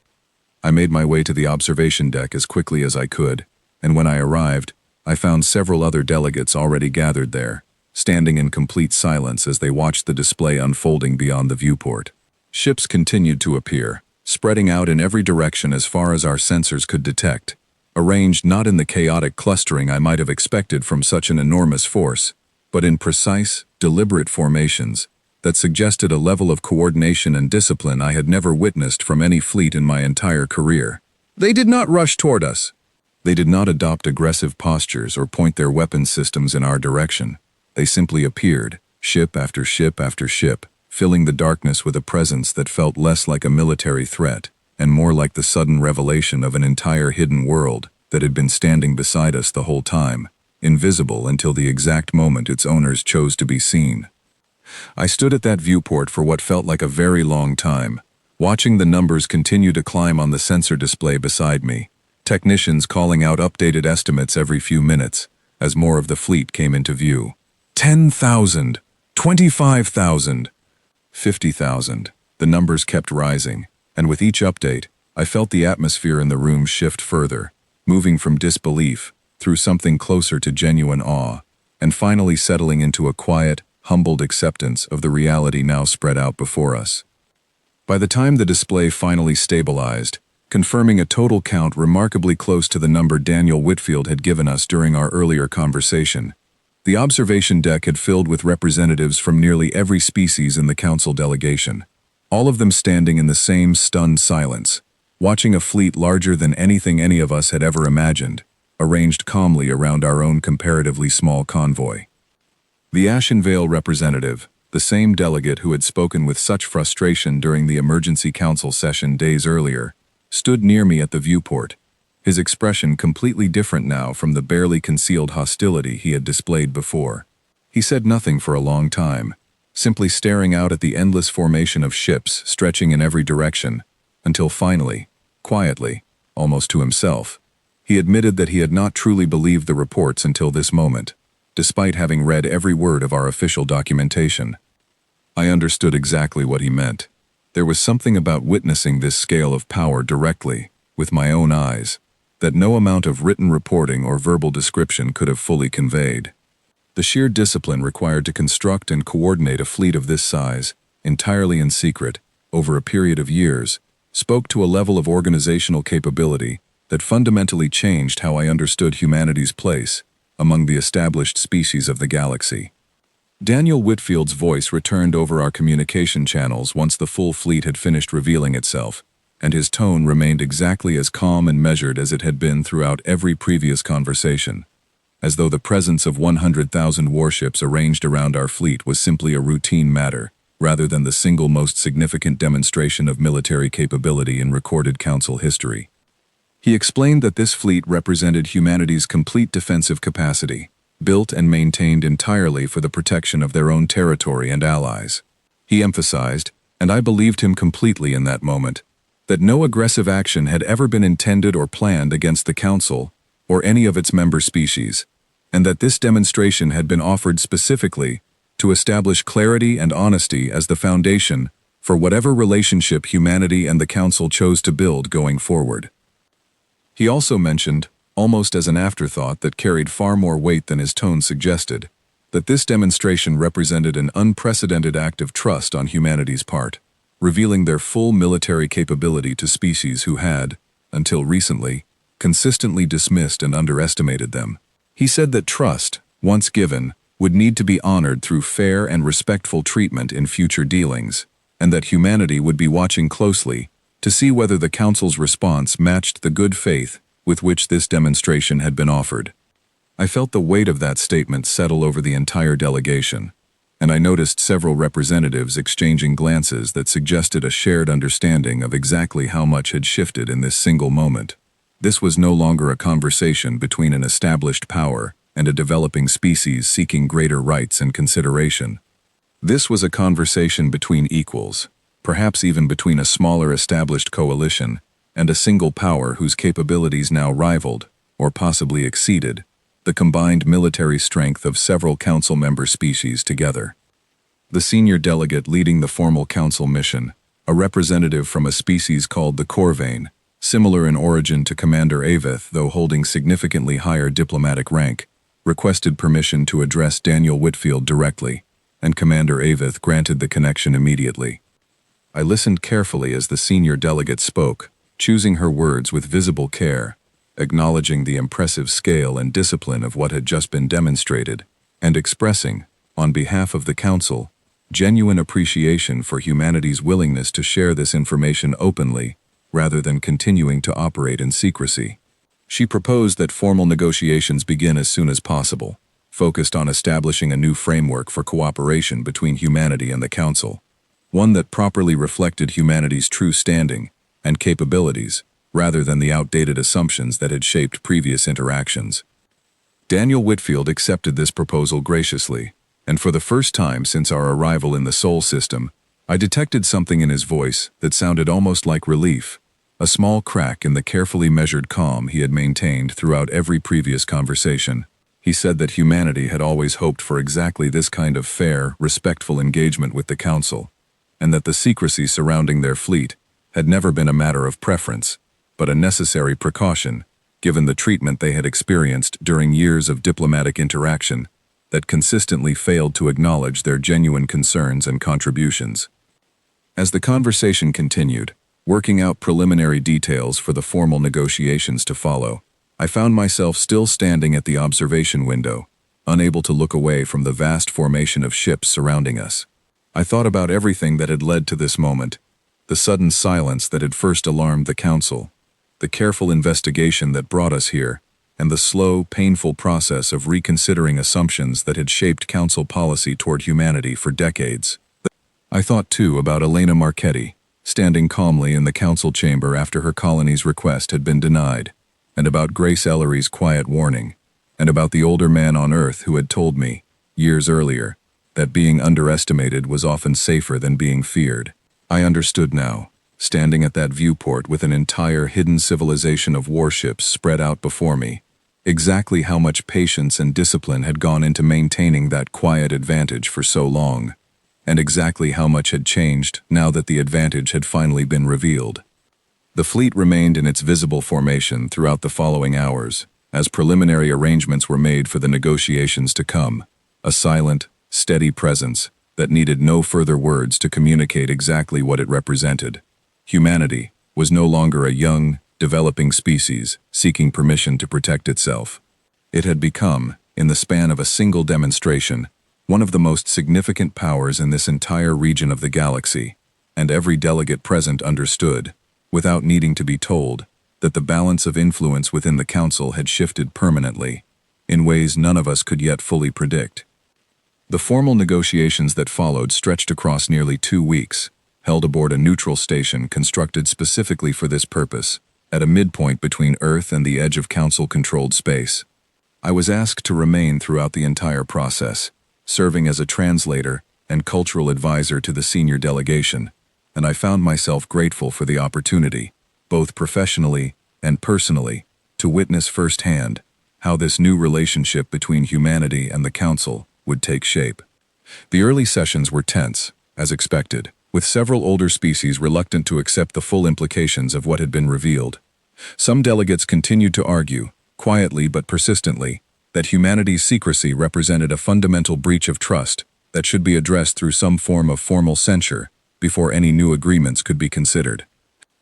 I made my way to the observation deck as quickly as I could, and when I arrived, I found several other delegates already gathered there, standing in complete silence as they watched the display unfolding beyond the viewport. Ships continued to appear, spreading out in every direction as far as our sensors could detect, arranged not in the chaotic clustering I might have expected from such an enormous force, but in precise, deliberate formations that suggested a level of coordination and discipline I had never witnessed from any fleet in my entire career. They did not rush toward us. They did not adopt aggressive postures or point their weapon systems in our direction. They simply appeared, ship after ship after ship, filling the darkness with a presence that felt less like a military threat and more like the sudden revelation of an entire hidden world that had been standing beside us the whole time, invisible until the exact moment its owners chose to be seen. I stood at that viewport for what felt like a very long time, watching the numbers continue to climb on the sensor display beside me, technicians calling out updated estimates every few minutes as more of the fleet came into view. 10,000, 25,000, 50,000. The numbers kept rising, and with each update, I felt the atmosphere in the room shift further, moving from disbelief through something closer to genuine awe, and finally settling into a quiet, humbled acceptance of the reality now spread out before us. By the time the display finally stabilized, confirming a total count remarkably close to the number Daniel Whitfield had given us during our earlier conversation, the observation deck had filled with representatives from nearly every species in the Council delegation, all of them standing in the same stunned silence, watching a fleet larger than anything any of us had ever imagined, arranged calmly around our own comparatively small convoy. The Ashenvale representative, the same delegate who had spoken with such frustration during the emergency council session days earlier, stood near me at the viewport, his expression completely different now from the barely concealed hostility he had displayed before. He said nothing for a long time, simply staring out at the endless formation of ships stretching in every direction, until finally, quietly, almost to himself, he admitted that he had not truly believed the reports until this moment, despite having read every word of our official documentation. I understood exactly what he meant. There was something about witnessing this scale of power directly, with my own eyes, that no amount of written reporting or verbal description could have fully conveyed. The sheer discipline required to construct and coordinate a fleet of this size, entirely in secret, over a period of years, spoke to a level of organizational capability that fundamentally changed how I understood humanity's place among the established species of the galaxy. Daniel Whitfield's voice returned over our communication channels once the full fleet had finished revealing itself, and his tone remained exactly as calm and measured as it had been throughout every previous conversation, as though the presence of 100,000 warships arranged around our fleet was simply a routine matter, rather than the single most significant demonstration of military capability in recorded council history. He explained that this fleet represented humanity's complete defensive capacity, built and maintained entirely for the protection of their own territory and allies. He emphasized, and I believed him completely in that moment, that no aggressive action had ever been intended or planned against the Council or any of its member species, and that this demonstration had been offered specifically to establish clarity and honesty as the foundation for whatever relationship humanity and the Council chose to build going forward. He also mentioned, almost as an afterthought that carried far more weight than his tone suggested, that this demonstration represented an unprecedented act of trust on humanity's part, revealing their full military capability to species who had, until recently, consistently dismissed and underestimated them. He said that trust, once given, would need to be honored through fair and respectful treatment in future dealings, and that humanity would be watching closely to see whether the Council's response matched the good faith with which this demonstration had been offered. I felt the weight of that statement settle over the entire delegation, and I noticed several representatives exchanging glances that suggested a shared understanding of exactly how much had shifted in this single moment. This was no longer a conversation between an established power and a developing species seeking greater rights and consideration. This was a conversation between equals, perhaps even between a smaller established coalition and a single power whose capabilities now rivaled, or possibly exceeded, the combined military strength of several council member species together. The senior delegate leading the formal council mission, a representative from a species called the Corvain, similar in origin to Commander Aveth though holding significantly higher diplomatic rank, requested permission to address Daniel Whitfield directly, and Commander Aveth granted the connection immediately. I listened carefully as the senior delegate spoke, choosing her words with visible care, acknowledging the impressive scale and discipline of what had just been demonstrated, and expressing, on behalf of the Council, genuine appreciation for humanity's willingness to share this information openly, rather than continuing to operate in secrecy. She proposed that formal negotiations begin as soon as possible, focused on establishing a new framework for cooperation between humanity and the Council, one that properly reflected humanity's true standing and capabilities, rather than the outdated assumptions that had shaped previous interactions. Daniel Whitfield accepted this proposal graciously, and for the first time since our arrival in the Sol system, I detected something in his voice that sounded almost like relief, a small crack in the carefully measured calm he had maintained throughout every previous conversation. He said that humanity had always hoped for exactly this kind of fair, respectful engagement with the Council, and that the secrecy surrounding their fleet had never been a matter of preference, but a necessary precaution, given the treatment they had experienced during years of diplomatic interaction that consistently failed to acknowledge their genuine concerns and contributions. As the conversation continued, working out preliminary details for the formal negotiations to follow, I found myself still standing at the observation window, unable to look away from the vast formation of ships surrounding us. I thought about everything that had led to this moment, the sudden silence that had first alarmed the Council, the careful investigation that brought us here, and the slow, painful process of reconsidering assumptions that had shaped Council policy toward humanity for decades. I thought too about Elena Marchetti, standing calmly in the Council chamber after her colony's request had been denied, and about Grace Ellery's quiet warning, and about the older man on Earth who had told me, years earlier, that being underestimated was often safer than being feared. I understood now, standing at that viewport with an entire hidden civilization of warships spread out before me, exactly how much patience and discipline had gone into maintaining that quiet advantage for so long, and exactly how much had changed now that the advantage had finally been revealed. The fleet remained in its visible formation throughout the following hours, as preliminary arrangements were made for the negotiations to come, a silent, steady presence that needed no further words to communicate exactly what it represented. Humanity was no longer a young, developing species seeking permission to protect itself. It had become, in the span of a single demonstration, one of the most significant powers in this entire region of the galaxy, and every delegate present understood, without needing to be told, that the balance of influence within the Council had shifted permanently, in ways none of us could yet fully predict. The formal negotiations that followed stretched across nearly 2 weeks, held aboard a neutral station constructed specifically for this purpose, at a midpoint between Earth and the edge of Council-controlled space. I was asked to remain throughout the entire process, serving as a translator and cultural advisor to the senior delegation, and I found myself grateful for the opportunity, both professionally and personally, to witness firsthand how this new relationship between humanity and the Council would take shape. The early sessions were tense, as expected, with several older species reluctant to accept the full implications of what had been revealed. Some delegates continued to argue, quietly but persistently, that humanity's secrecy represented a fundamental breach of trust that should be addressed through some form of formal censure before any new agreements could be considered.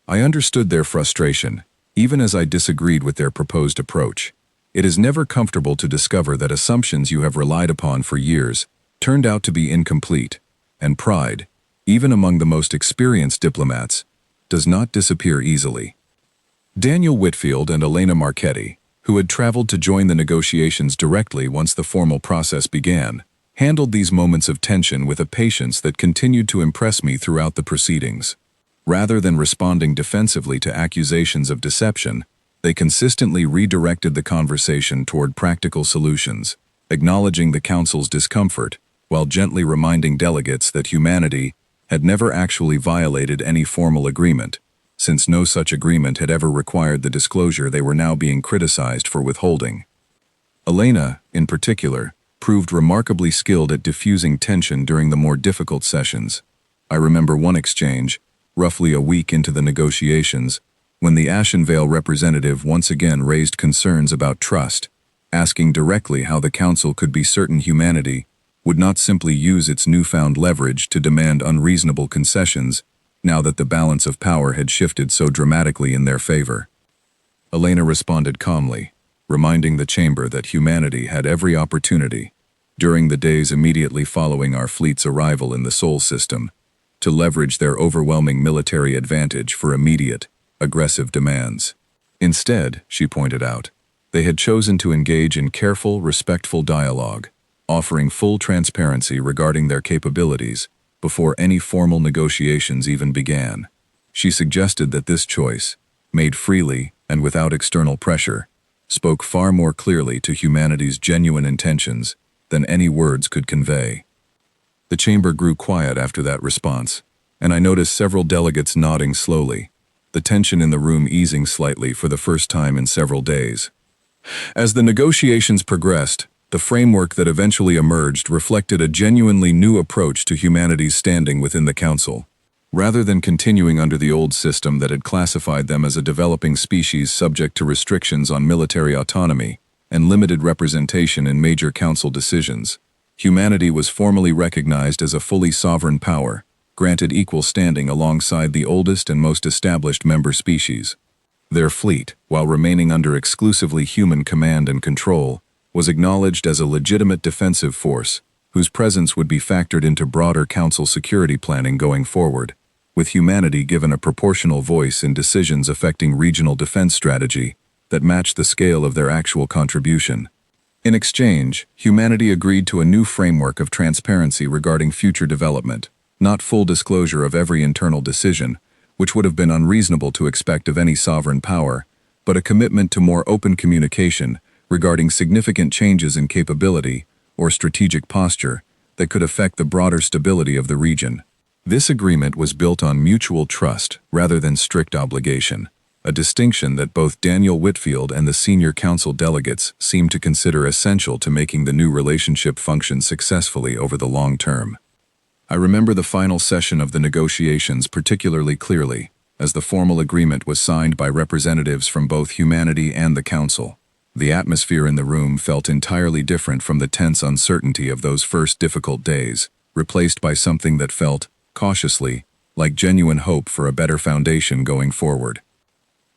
I understood their frustration, even as I disagreed with their proposed approach. It is never comfortable to discover that assumptions you have relied upon for years turned out to be incomplete, and pride, even among the most experienced diplomats, does not disappear easily. Daniel Whitfield and Elena Marchetti, who had traveled to join the negotiations directly once the formal process began, handled these moments of tension with a patience that continued to impress me throughout the proceedings. Rather than responding defensively to accusations of deception, they consistently redirected the conversation toward practical solutions, acknowledging the Council's discomfort, while gently reminding delegates that humanity had never actually violated any formal agreement, since no such agreement had ever required the disclosure they were now being criticized for withholding. Elena, in particular, proved remarkably skilled at diffusing tension during the more difficult sessions. I remember one exchange, roughly a week into the negotiations, when the Ashenvale representative once again raised concerns about trust, asking directly how the Council could be certain humanity would not simply use its newfound leverage to demand unreasonable concessions now that the balance of power had shifted so dramatically in their favor. Elena responded calmly, reminding the chamber that humanity had every opportunity, during the days immediately following our fleet's arrival in the Sol system, to leverage their overwhelming military advantage for immediate, aggressive demands. Instead, she pointed out, they had chosen to engage in careful, respectful dialogue, offering full transparency regarding their capabilities before any formal negotiations even began. She suggested that this choice, made freely and without external pressure, spoke far more clearly to humanity's genuine intentions than any words could convey. The chamber grew quiet after that response, and I noticed several delegates nodding slowly, the tension in the room easing slightly for the first time in several days. As the negotiations progressed, the framework that eventually emerged reflected a genuinely new approach to humanity's standing within the Council. Rather than continuing under the old system that had classified them as a developing species subject to restrictions on military autonomy and limited representation in major Council decisions, humanity was formally recognized as a fully sovereign power, granted equal standing alongside the oldest and most established member species. Their fleet, while remaining under exclusively human command and control, was acknowledged as a legitimate defensive force, whose presence would be factored into broader Council security planning going forward, with humanity given a proportional voice in decisions affecting regional defense strategy that matched the scale of their actual contribution. In exchange, humanity agreed to a new framework of transparency regarding future development, not full disclosure of every internal decision, which would have been unreasonable to expect of any sovereign power, but a commitment to more open communication regarding significant changes in capability or strategic posture that could affect the broader stability of the region. This agreement was built on mutual trust rather than strict obligation, a distinction that both Daniel Whitfield and the senior council delegates seemed to consider essential to making the new relationship function successfully over the long term. I remember the final session of the negotiations particularly clearly, as the formal agreement was signed by representatives from both humanity and the council. The atmosphere in the room felt entirely different from the tense uncertainty of those first difficult days, replaced by something that felt, cautiously, like genuine hope for a better foundation going forward.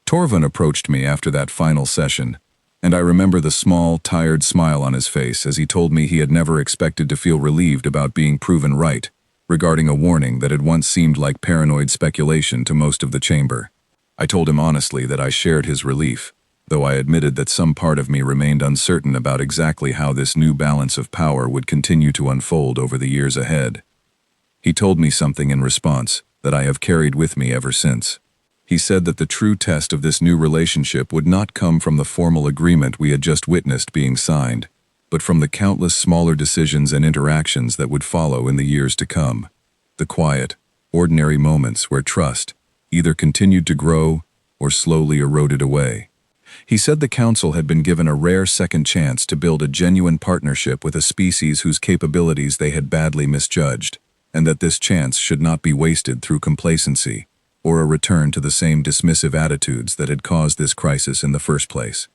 Torvin approached me after that final session, and I remember the small, tired smile on his face as he told me he had never expected to feel relieved about being proven right regarding a warning that had once seemed like paranoid speculation to most of the chamber. I told him honestly that I shared his relief, though I admitted that some part of me remained uncertain about exactly how this new balance of power would continue to unfold over the years ahead. He told me something in response that I have carried with me ever since. He said that the true test of this new relationship would not come from the formal agreement we had just witnessed being signed, but from the countless smaller decisions and interactions that would follow in the years to come. The quiet, ordinary moments where trust either continued to grow or slowly eroded away. He said the council had been given a rare second chance to build a genuine partnership with a species whose capabilities they had badly misjudged, and that this chance should not be wasted through complacency or a return to the same dismissive attitudes that had caused this crisis in the first place.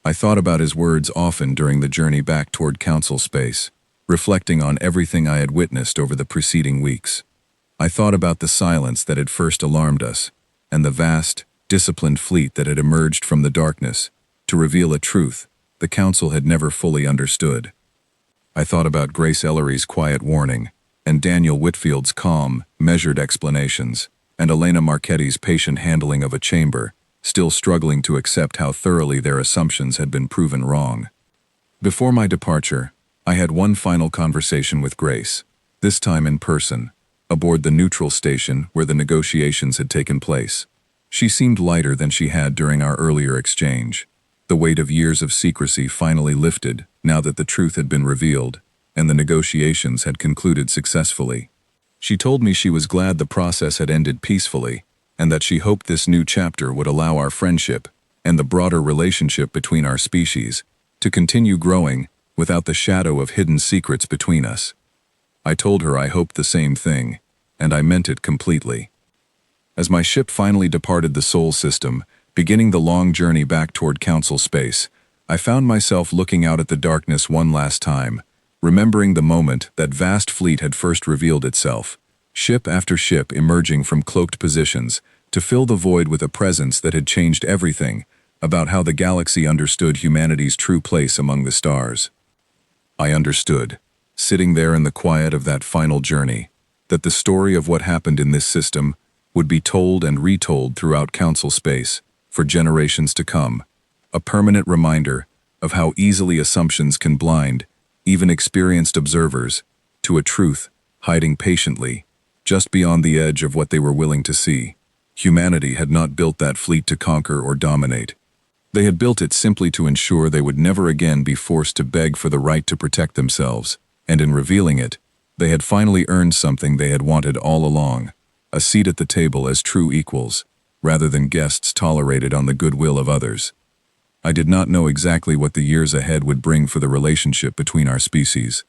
I thought about his words often during the journey back toward council space, reflecting on everything I had witnessed over the preceding weeks. I thought about the silence that had first alarmed us, and the vast, disciplined fleet that had emerged from the darkness to reveal a truth the council had never fully understood. I thought about Grace Ellery's quiet warning, and Daniel Whitfield's calm, measured explanations, and Elena Marchetti's patient handling of a chamber still struggling to accept how thoroughly their assumptions had been proven wrong. Before my departure, I had one final conversation with Grace, this time in person, aboard the neutral station where the negotiations had taken place. She seemed lighter than she had during our earlier exchange. The weight of years of secrecy finally lifted now that the truth had been revealed, and the negotiations had concluded successfully. She told me she was glad the process had ended peacefully, and that she hoped this new chapter would allow our friendship and the broader relationship between our species to continue growing without the shadow of hidden secrets between us. I told her I hoped the same thing, and I meant it completely. As my ship finally departed the Sol system, beginning the long journey back toward Council space, I found myself looking out at the darkness one last time, remembering the moment that vast fleet had first revealed itself, ship after ship emerging from cloaked positions to fill the void with a presence that had changed everything about how the galaxy understood humanity's true place among the stars. I understood, sitting there in the quiet of that final journey, that the story of what happened in this system would be told and retold throughout Council space for generations to come, a permanent reminder of how easily assumptions can blind even experienced observers to a truth hiding patiently just beyond the edge of what they were willing to see. Humanity had not built that fleet to conquer or dominate. They had built it simply to ensure they would never again be forced to beg for the right to protect themselves, and in revealing it, they had finally earned something they had wanted all along, a seat at the table as true equals, rather than guests tolerated on the goodwill of others. I did not know exactly what the years ahead would bring for the relationship between our species.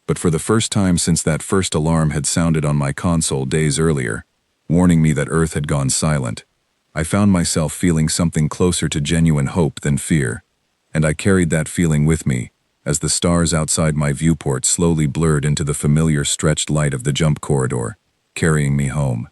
But for the first time since that first alarm had sounded on my console days earlier, warning me that Earth had gone silent, I found myself feeling something closer to genuine hope than fear, and I carried that feeling with me as the stars outside my viewport slowly blurred into the familiar stretched light of the jump corridor, carrying me home.